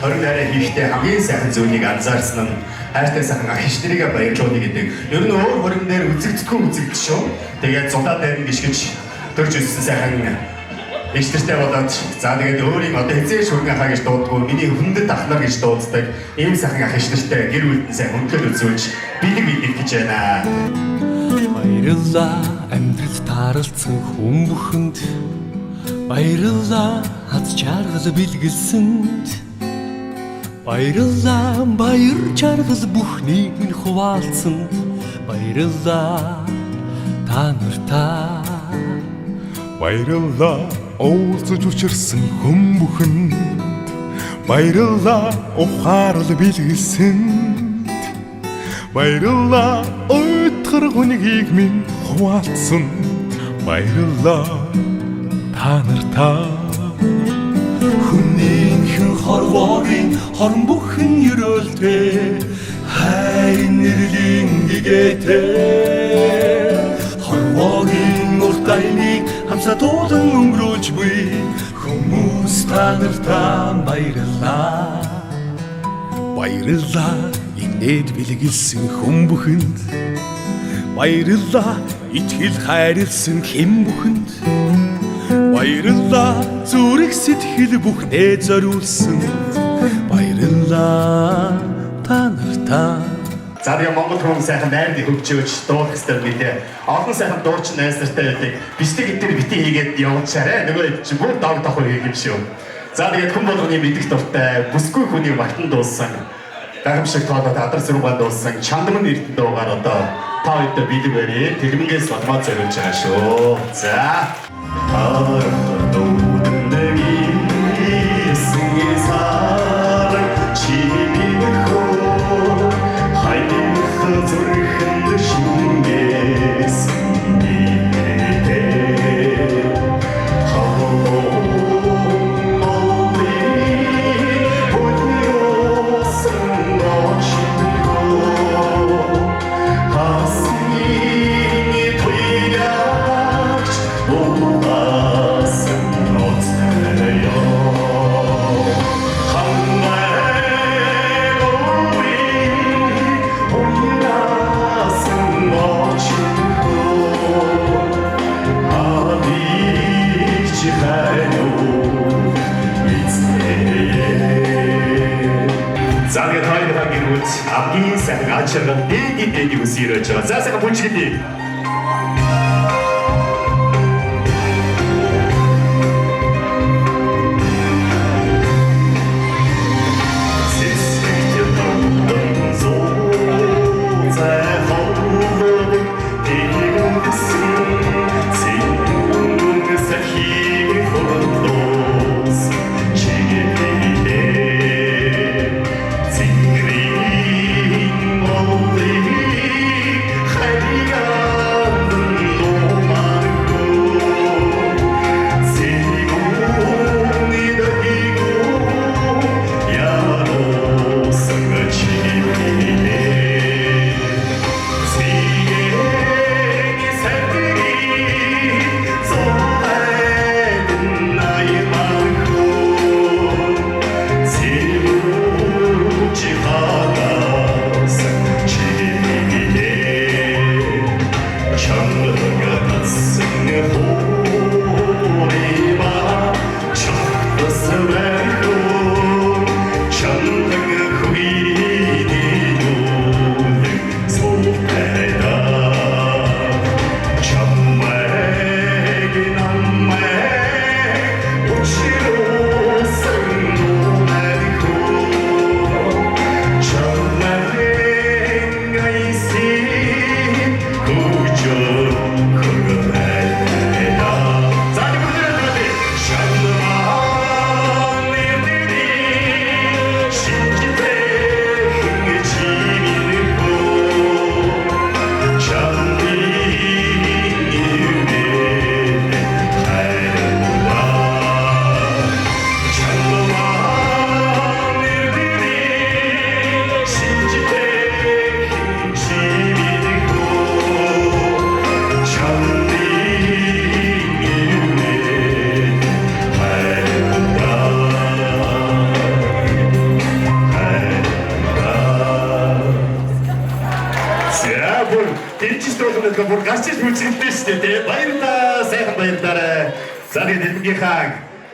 20 дараа хийхдээ хамгийн сайхан зүйлийг анзаарсан нь хайртай сайхан ах иш нарыг баярлуулна гэдэг. Ер нь өөр хорин дээр үзэгдэх шүү. Тэгээд зулаад байна гიშгэж төрж өссөн сайхан иш нартай болоод за тэгээд өөрийн одоо хязгаарч хөргөн хаа гэж дууддаг, миний хүндэт ахнаар гэж дууддаг ийм сайхан ах иш нартай гэр бүлдэн сайн хүндэт үзүүлж бэлэг гэж байна. Баярлалаа амьдрал тааралцсан хүн бүхэнд. Баярлалаа хаз чаргал бэлгэлсэнд. Баярлалаа баяр чаргал бүхнийг минь хуваалцсанд. Баярлалаа та нартаа. Баярлалаа уулзаж учирсан хүн бүхэнд. Баярлалаа ухаарал бэлгэлсэнд. Баярлалаа өтгөр хүнийг минь хуваалцсанд. Баярлалаа та нартаа. Хүнийхэн хорвоогийн хорон бүхэн ерөөлтэй хайрын нэрлийн гэгээтэй хорвоогийн урт айлыг хамсатуулан өнгөрүүлж буй хүмүүс та нартаа баярлалаа. Баярлалаа инээд бэлгэлсэн хүн бүхэнд. Баярлалаа итгэл хайрлсан хэм бүхэнд. Баярлалаа зүрх сэтгэл бүхнээ зориулсан. Баярлалаа та нартаа. За тэгээ Монгол хүн сайхан найрны хөгжөөж дуулах хэрэгтэй мэдээ. Олон сайхан дуучин найзартай байдаг. Бичлэг эдгээр битгий хийгээд явуулчаарэ. Нөгөө чинь бүр дог тохоо хийх юм шүү. За тэгээд хүн болгоны мэдих дуртай бүсгүй хүний мартан дуулсан. Гайхамшиг тоолоод адар сүргэн дуулсан. Чандман эрдэнэ дуугаар одоо та бүхэнд бэлэг барья. Тэрмэнгээс батмаа зориулж байгаа шүү. За сайхан ачаага дээг үсэрэж байгаа. За сайхан бүжгэлээ. Hey, дуулмал бүр гарч иж үзэлтэй шүү дээ. Баярлалаа. Сайхан баярлалаа. За тэгээд хааг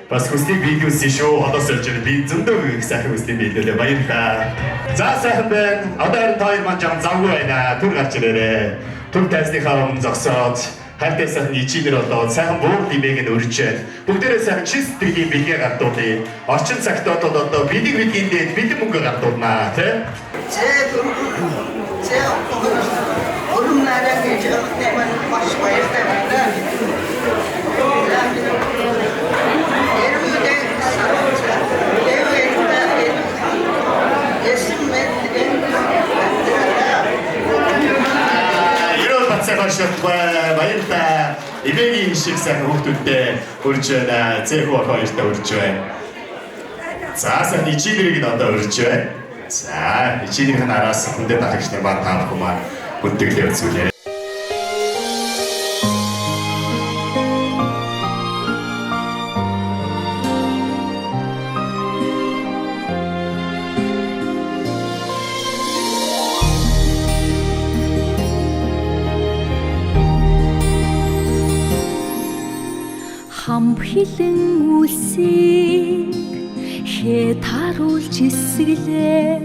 бас хүсний видеосын шоу холоос олж ирээ. Би зөндөө их сайхан хүсний видеолээ баярлалаа. За сайхан байна. Одоо харин хоёр маань жам завгүй байна. Түр гарч ирээрээ. Түр тайсныхаа өмнө зогсоод хайртай сайхан ичигэр болоод сайхан буур димэг нь өрчөөд бүгдээрээ сайхан чин сэтгэлийн бэлгээ гардуулъя. Орчин цагт одоо бидэг бидгийн дээд бэлэн мөнгө гардуулнаа тий. Өрөмнараа гэж нэмэн маш баяртай байна. Баярлалаа. Ивэгийн шиг сайхан хүүхдүүдтэй урьж байна. Зэхүү хоёртой урьж байна. За сайн ичигэрийг нь одоо урьж байна. За ичигэрийн араас хүндээ дахагч нар баа таахгүй маань бүтэглээ үзүүлээ. Хам хилэн үлсийг хээ таруулж эсгэлээ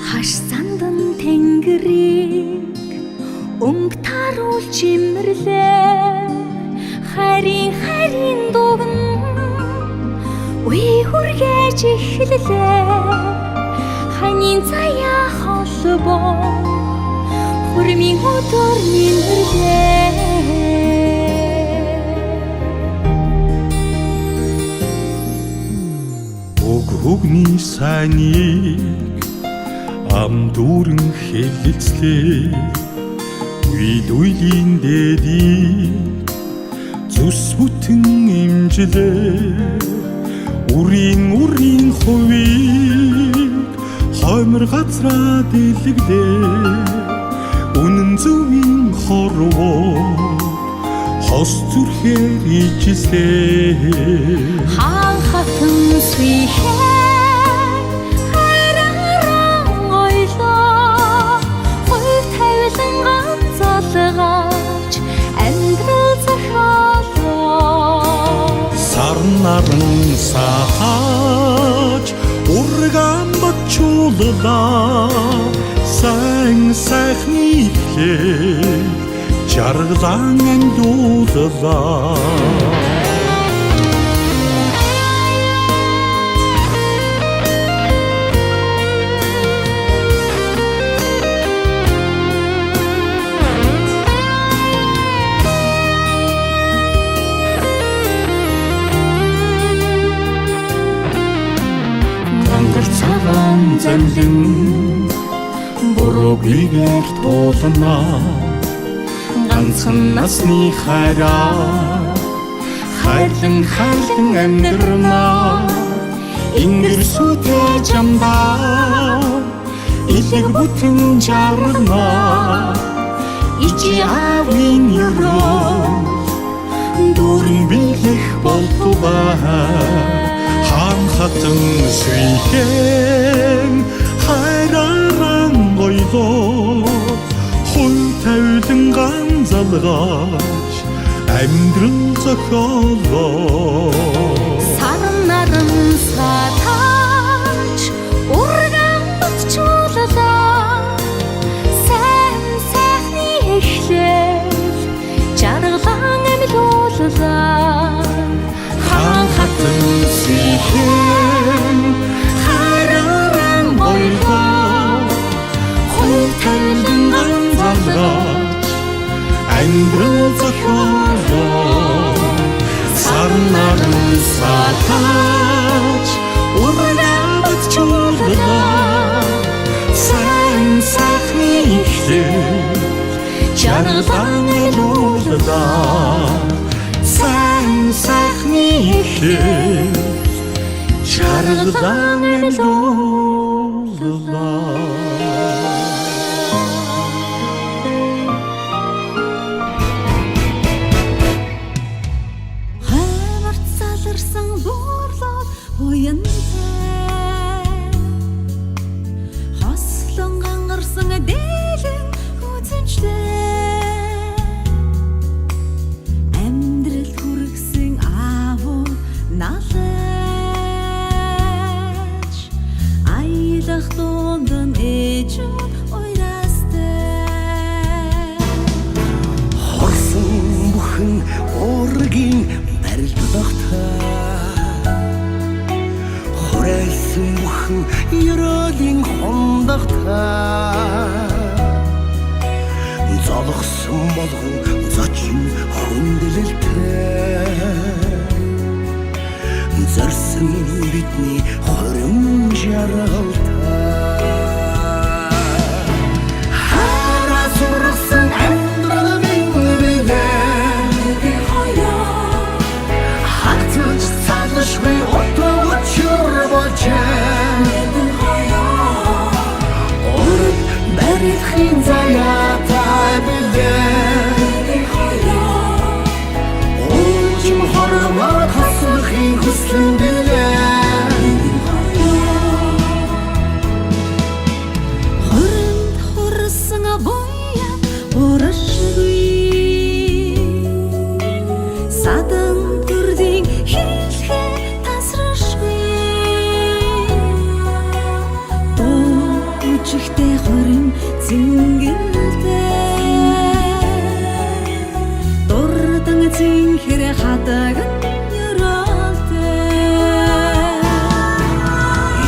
хаш сандан тэнгэрийг өнгө таруулж имэрлээ харин дугн үе хүргэж эхлэлээ ханийн заяа холбоо хурмын өдөр минэрлээ Өгний сайныг ам дүүрэн хэлэлцлээ үйлийн дээдийг зүс бүтэн имжлээ үрийн хувийг хоймор газраа дэлгэлээ үнэн зөвийн хорвоо хос зүрхээр ижлээ хаан хатан свихээ Наран сахаж урган бачууллаа сайн сайхны ихлээ жаргалан ангиуллаа Зэмлэн буруугээр туулнаа ганцхан насны хайраа хайрлан амьдрнаа ингэр сүтэ чамдаа илэг бүтэн жарнаа ичи авин юроо дөрөн билэх болтугаа хаан хатан свихэн хайрааран гойлоо хун тавилан ганцалгаач амьдрал зохиолоо саран наран сатаач урган батчууллаа сайн сайхны эхлэл жаргалан амьлууллаа хаан хатан свихэн хайрааран гойлоо хун тавилан ганцалгаач амьдрал зохиолоо саран наран сатаач урган батчууллаа сайн сайхны эхлэл жаргалан амьлууллаа сайн сайхны эхлэл жаргалан амьлууллаа хаймарт саларсан буурлууд уянтай хослон гангарсан дээлэн үзэмжлээ Эзэн бүхэн ерөөлийн хондагтаа золгосон болгон зочин хүндлэлтэй зорьсон бидний хорин жаргалтай хараа сурсан амьдрал минь билээ хатж салшгүй отогчор бочэн орд барихын заяатай билээ ожим хорвоо хаслахын хүслэн билээ Хөрөнд хурсан боя урашгүй садан бүрдийн хэлхэ тасрашгүй дуучихтэй хорин зингэлтэй дурдан зинхэр хадаг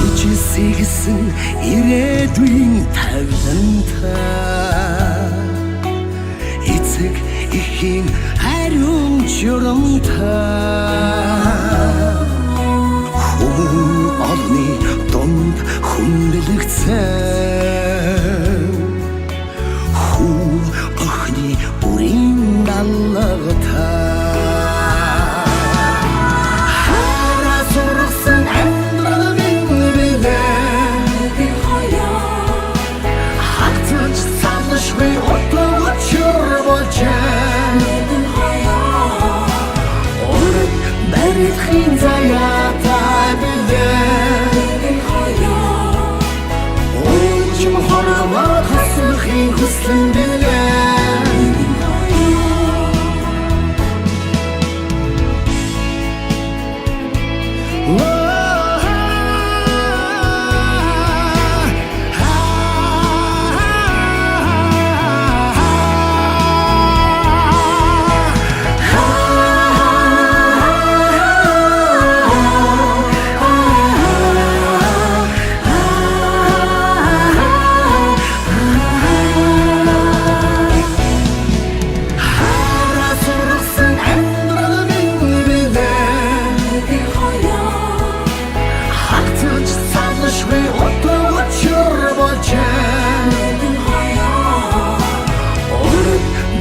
Ичсэгсэн ирээдүйн тавилантай эцэг ихийн хариун журамтай хүн олны донд хүндлэгцэн хүн охны бүрийн даллагтай барихын заяатай билээ ожим хорвоо хаслахын хүслэн билээ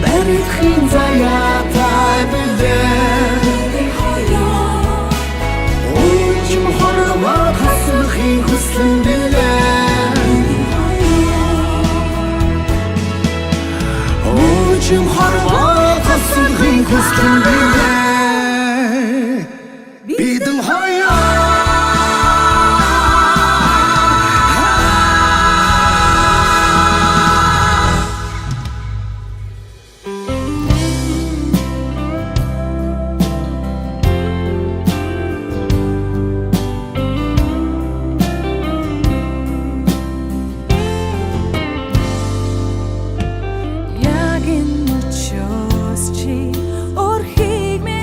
барихын заяатай билээ ожим хорвоо хаслахын хүслэн билээ ожим хорвоо хаслахын хүслэн билээ бидэн хоёроо яг энэ очоос чи өөрхийг минь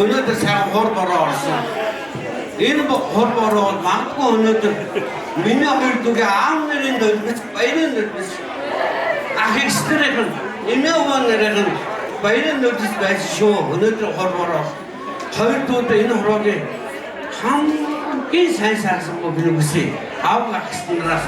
өнөөдөр сайн хор бороо орсон. Энэ хор бороо магадгүй өнөөдөр миний хоёр дүүгээ аав нарын дөлбөс баярын дөлбөс ах экстерхэн эмэвэн нэрхэн баярын дөлбөс байсан шүү. Өнөөдөр хор бороо хоёр дүүтэй энэ хороогийн хамгийн сайн сайхан мөн би үгүй аав гахсан нараас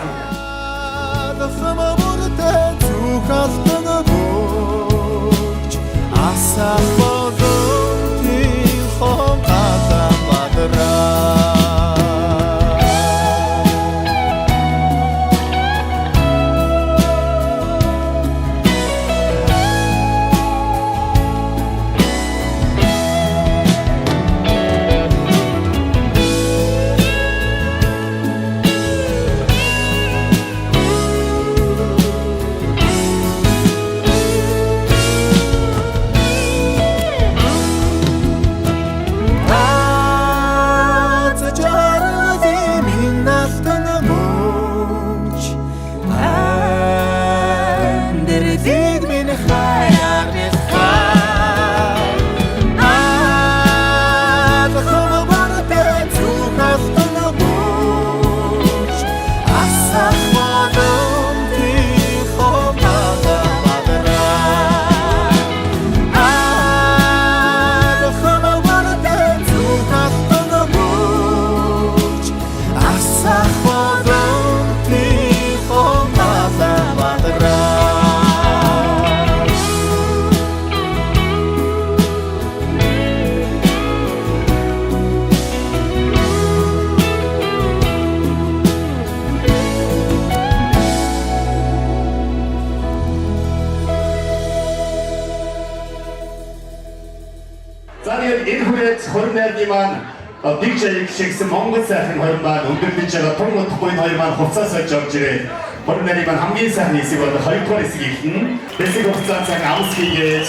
DJ шигсэн Монгол сайхан хоёр маань өндөрлөж байгаа том утгагүй хоёр маань хуцаас олж орж ирээ. Хорнэрийн маань хамгийн сайхан хэсэг бол хоёрдугаар хэсэг ихнэ. Хэсэг хуцаас цаг амс хийгээд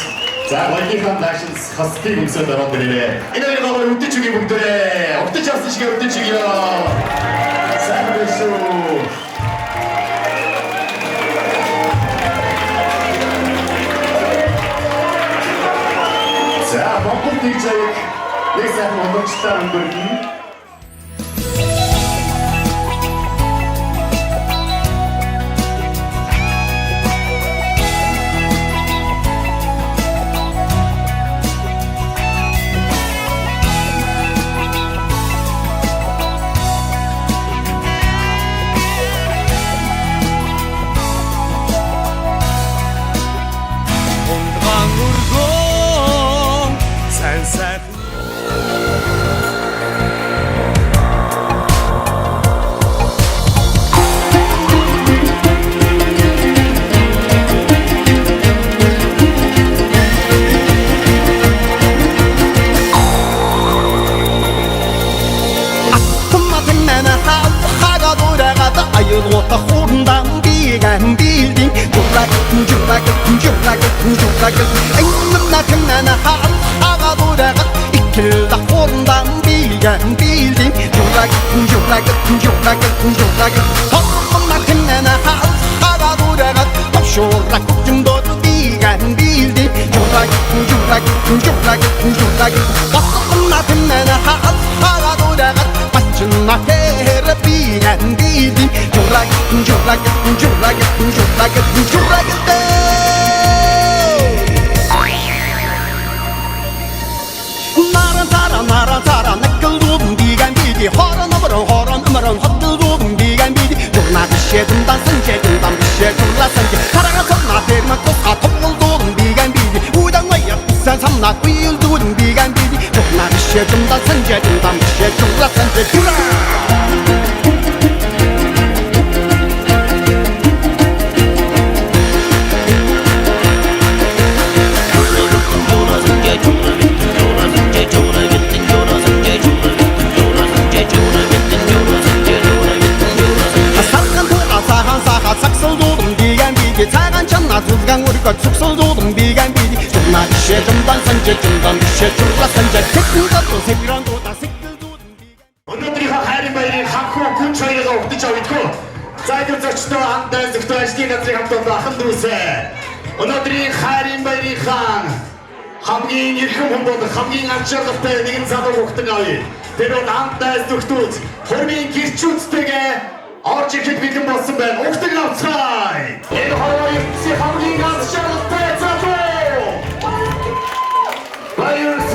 за Wilding Nations хостыг өмсөд ороод ирээ. Энэ хоёр гол үдэж үгүй бүгдээ. Уртаж авсан шиг үдэж үгүй. Сайн шүү. За Монгол DJ нэг сайхан удаачлаа өнгөрнө. Өнөөдрийнхөө хайрын баярыг ханхуу күн чойроо өгдөж авъя. Зайдуу зочдоо хамтдаа зөвхөн ажлын газрын хамт олон ахын дүүсээ. Өнөөдрийн хайрын баярын хаан хамгийн эрхэм хүн болох хамгийн аж аргалтай нэгэн залуу хүүхдэн авъя. Тэр бол амтай зүгтүүд хормын гэрчүүдтэйгээ орж ирэхэд бэлэн болсон байна. Хүүхдэн авцгаая. Энэ хоёр ертөнцийн хамгийн аж аргалтай залуу. Баярлалаа.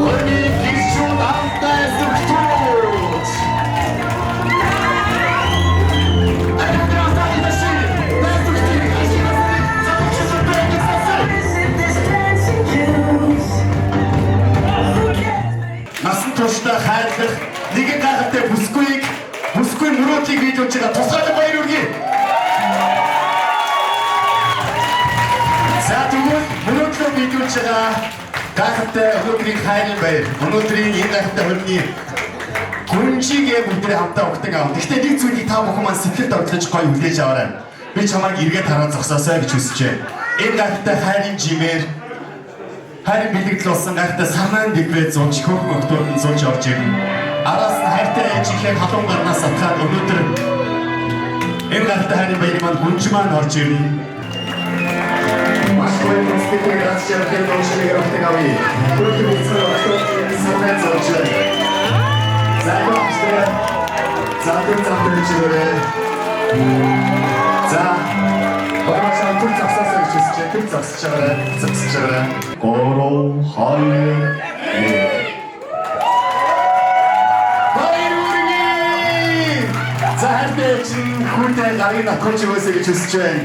Хормын гэрчүүд амтай зүгтүүд. Насан туршдаа хайрлах нэгэн гайхалтай бүсгүй мөрөөдлийг биелүүлж байгаа тусгай баяр хүргэе. За тэгвэл мөрөөдлөө биелүүлж байгаа гайхалтай өнөөдрийн хайрын баяр. Өнөөдрийн энэ гайхалтай хөрний гүнжигээ бүгдээ хамтаа өгдөг аав. Гэхдээ нэг зүйлийг та бүхэн маань сэтгэлд орлож гоё хүлээж аваарай. Би чамайг эргээд хараад зогсоосоо гэж хүсчээ. Энэ гайхалтай хайрын жимээр хайрын бэлэгдэл болсон гайхалтай санаан дэврээ зунж хөөх өгтөд нь зунж орж ирнэ. Араас нь хайртай ээжийнхээ халуун гарнаас атгаад өнөөдөр энэ гайхалтай хайрын баярыг маань гүнж маань орж ирнэ. Маш гоё сэтгэлээр ачаалтай дөрөвшнийг өгдөг авъя. Бүгд бүцээр санаа зовж байна. За Баярлалаа түр засаасаа гэж хэлсэн. Түр засаж байгаа. Гороо хай. Баярлалаа. За хайртай хүнтэй гарыг накоч өгөөсэй гэж хүсэж байна.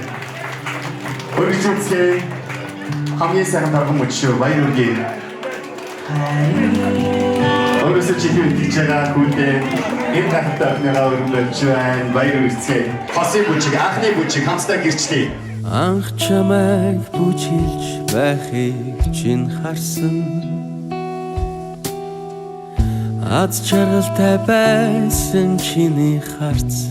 Өөрчлөлтөө хамгийн сайн дарга мөч шүү. Баярлалаа. Өөрөөсөө чихээ үтгэж байгаа хүнтэй энэ гахтай ахныгаа өргөмөлж байна. Баяр үрцгээ. Хосын бүчиг, анхны бүчиг хамтдаа гэрчлэе. Анх чамайг бүжиглж байхыг чинь харсан. Аз чаргалтай байсан чиний харц.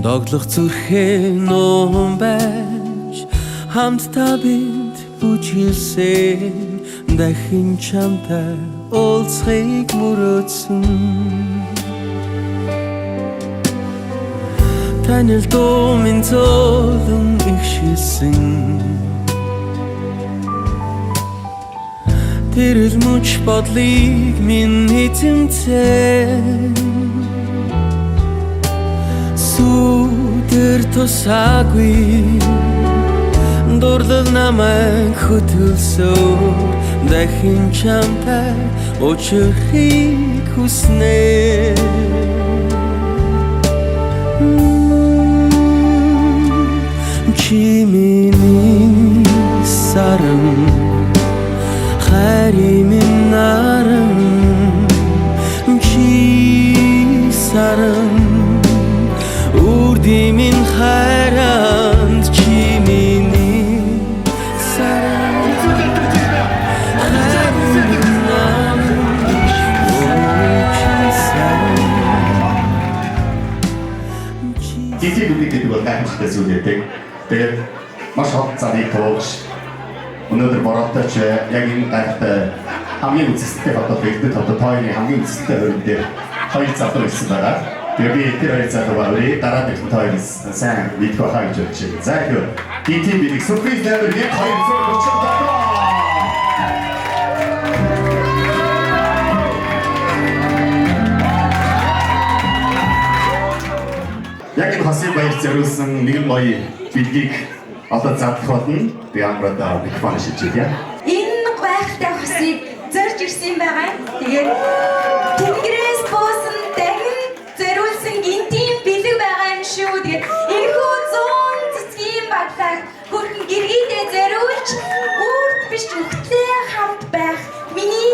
Доглох зүрхээ нуун байж хамтдаа бид бүжиглсэн. Дахин чамтай уулзахыг мөрөөдсөн. Танил дуу минь зөөлөн ихшилсэн. Тэрэл мөч бодлыг минь эзэмцэн. Сүдэр тусаагүй дурлал намайг хөтөлсөөр дахин чамтай уулзахыг хүснэ. Чи миний сарам хайрын минь нарам. Чи сарам үрди минь хайранд. Чи миний сарам Тэтий бүгд гэдэг бол гайхамшигтай зүйл гэдэг. Тэгээд маш хот цааны туугч өнөөдөр бороотой ч яг энэ гайхалтай хамгийн үзэсгэлэнтэй хотод бэлдэж хотод тооны хамгийн үзэсгэлэнтэй хорин дээр хоёр залуу ирсэн байгаа. Тэгээд би тэр хоёр залуугаа дараа нь тооноос сайн видео хайж өгч байна. За их тэтий бидэг сюрприз дээр нэг хоёр зүйл болчихлоо. Яг энэ хосын баяр зориулсан нэгэн гоё бэлгийг одоо задлах болно. Би амраад микрофон шилжүүлье. Энэ гайхалтай хосыг зорж ирсэн байгаа. Тэгээд тэнгэрээс буусан дахин зориулсан гинтийн бэлэг байгаа юм шүү. Тэгээд энэхүү 100 цэцгийн баглаа хөрхөн гэргийдээ зориулж үрд биш өгтлээ хамт байх. Миний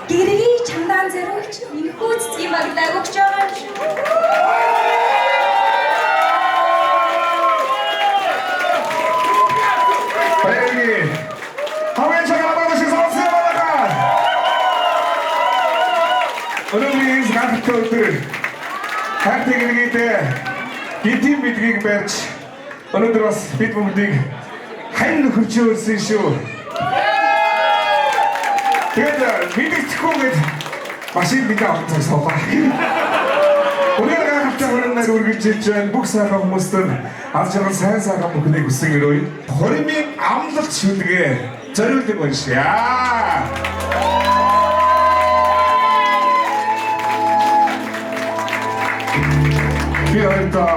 гэргийг чамдаан зориулж энэхүү цэцгийн баглаа өгч байгаа юм шүү. Өнөөдрийн гайхалтай өдөр хайртай гэргийдээ гинтийн бэлгийг барьж өнөөдөр бас бид бүгдийг хань нөхөрч өрсөн шүү. Тэгээд мэдээчгүй гээд машин бидээ авсан суулаа. Өнөөдөр Хамтдаа үргэлж ирж байгаа бүх сайхан хүмүүстэн аз жаргал сайн сайхан бүхнийг хүсэн өрөөе. Хоримын амлалт шүлгээ зориулдаг уншия. Би өөртөө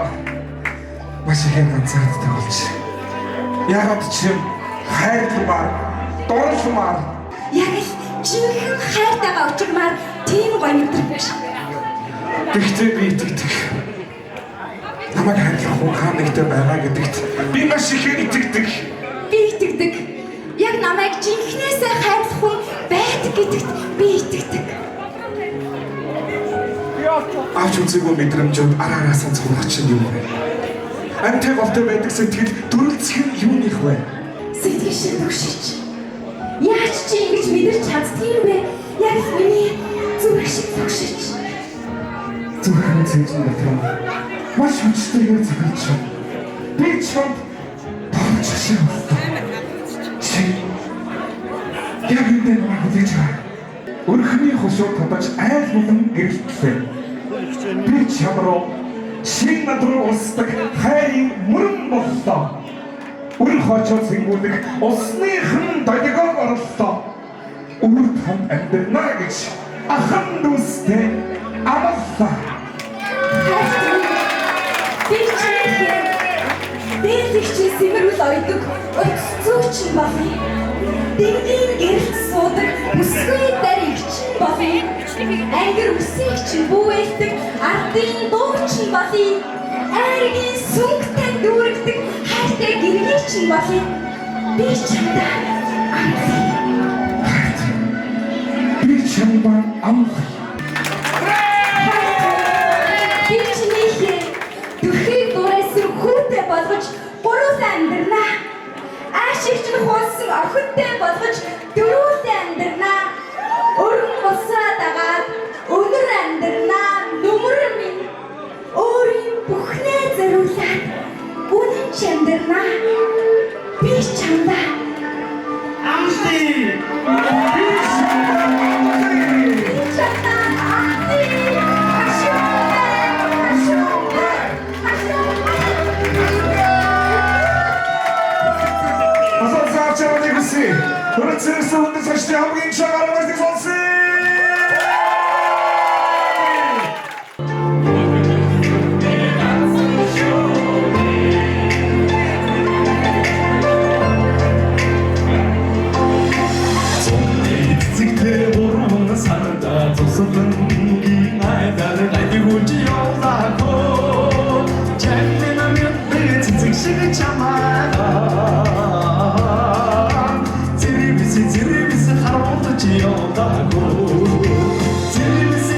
маш их ганцаарддаг болж. Ягаад ч юм хайрламар, дурлмар. Яг л жинхэнэ хайртайгаа учирмаар тийм гоё мэдрэг биш. Тэгтээ би итгэдэг. Намайг хайрлах хүн хаанагтай байгаа гэдэгт би маш их итгэдэг. Би итгэдэг. Яг намайг жинхнээсээ хайрлах хүн байдаг гэдэгт би итгэдэг. Авч үзээгүй мэдрэмжүүд араараасаа цуглах чинь юм бэ? Амтай голтой байдаг сэтгэл дүрлцэх нь юуных вэ? Сэтгэл шиг төгшиж. Яаж чи ингэж мэдэрч чаддгийг юм бэ? Яг миний зүрх шиг төгшиж. Зүрхэн зэжин дотор маш хүчтэйгээр зүгэлж байна. Би чамд тооч шиг байна. Чи яг энэ нэг хүлээж байгаа. Өрхний хошуу татаж айл болон гэрэлтлээ. Би чам руу шиг над руу устдаг хайрын мөрөн боллоо. Үр хочоо зингүүдэг усныхан дагагог орлоо. Үр танд амьдрна гэж ахан дүүстэй амлаа. Би чи симэрүүл ойдог өццөөч байна. Дэнгийн гэрэлт суудаг бүсгүй даригч байна. Ангир үсэгч бүүэлдэг ардын дууч байна. Айргийн сүнгтэй дүүргдэг хайртай гэргийч байна. Би чамдаа амлаа. Би чамдаа амлаа. Би чиний төрхийг дуурайсан хүүтэй болгож гурван амьдрна. Аашигч нь хоосон охинтой болгож дөрвөлтэй амьдрна. Өргөн босраа дагаад өнөр амьдрна. Нүмер минь өөрийн бүхнээ зориулаад үнэн ч амьдрна. Би чамдаа амлаа. Хөрөцөөсөн хүнд цаашдаа хамгийн чагаар байдаг сонсъё. Зэгтээ буруу санаа тусалсан ин айдар гайгүй явлаа. Чамд намайг бэлэн шиг чамаа. Зэрвис харуулж яваагүй. Зэрвис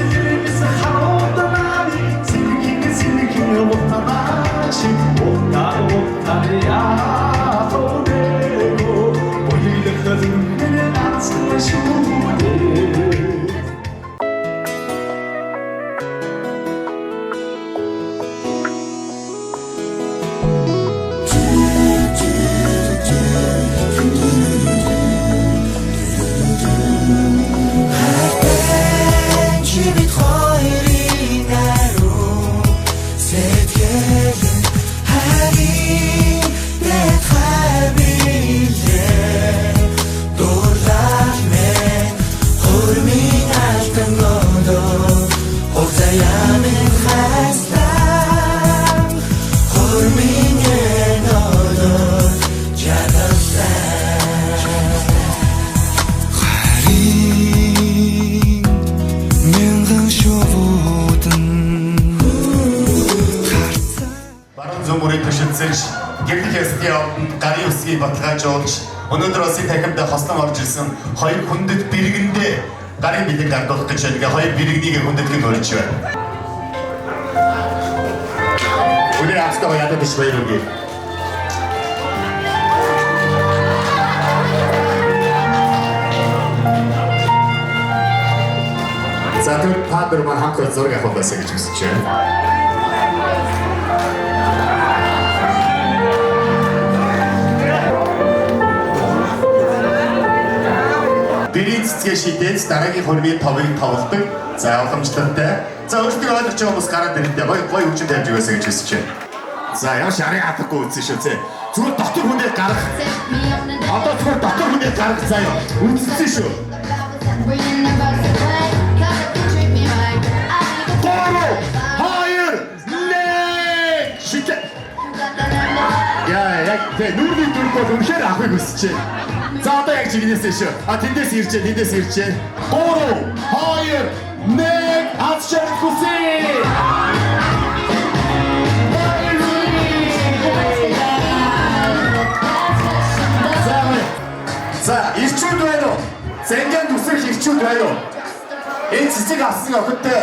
харуулдаг синхин утаач утаа хөөдөө бойлох зүрхний ацсан шүү. Гарын үсгийг баталгааж уулж өнөөдөр улсын танхимд хослон орж ирсэн хоёр хүндэт бэргэндээ гарын бэлэг ардуулах гэж байгаа хоёр бэргэнийг хүндэтгэн өрж байна. Өнөөдөр австаа ядаж биш баяр үгүй. За тэр та нар маань хамт зураг авах байсан гэж хүсэж байна. Бэрийн цэцгээ шидээд дараагийн хормын товыг тоглодог. За уламжлалтай. За өөртөө ойлгож байгаа хүмүүс гараад ирэндээ гоё хөгжим тавьж өгөөсэй гэж хүсэж байна. За ямар шарын хатахгүй үзсэн шүү зэ. Зүгээр дотор хүнээ гарах. Одоо зүгээр дотор хүнээ гарах заяа. Үзсэн шүү. Яа, яг тэ нүрийн дүр бол үнэхээр авахыг хүсэж байна. За одоо яг чигнээсээ шүү. Тэндээс ирж, тэндээс ирж. 3, 2, 1 ачаар хүсээ. За, ирчүүд байна уу? Зэнгийн үсрэх ирчүүд байна уу? Энэ цэцэг авсан охидтой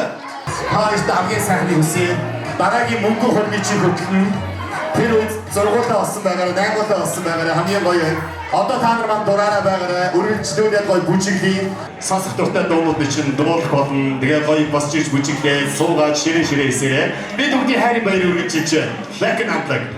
хоёрт хамгийн сайхныг хүсье. Дараагийн мөнгө хөрмийн чи хөтлөн. Тэр үед зургуулаа болсон байгаараа, найгуулаа болсон байгаараа хамгийн гоё юм. Одоо та нар манд дураараа байгаараа үргэлжлүүлээд гоё бүжиглээ. Сонсох дуртай дуунууд чинь дуулах болно. Тэгээ гоё босч ирж бүжиглээ, суугаад ширээ хийсээрээ. Бид бүгдийн хайрын баяр үргэлжилж байна. Back in Unplugged.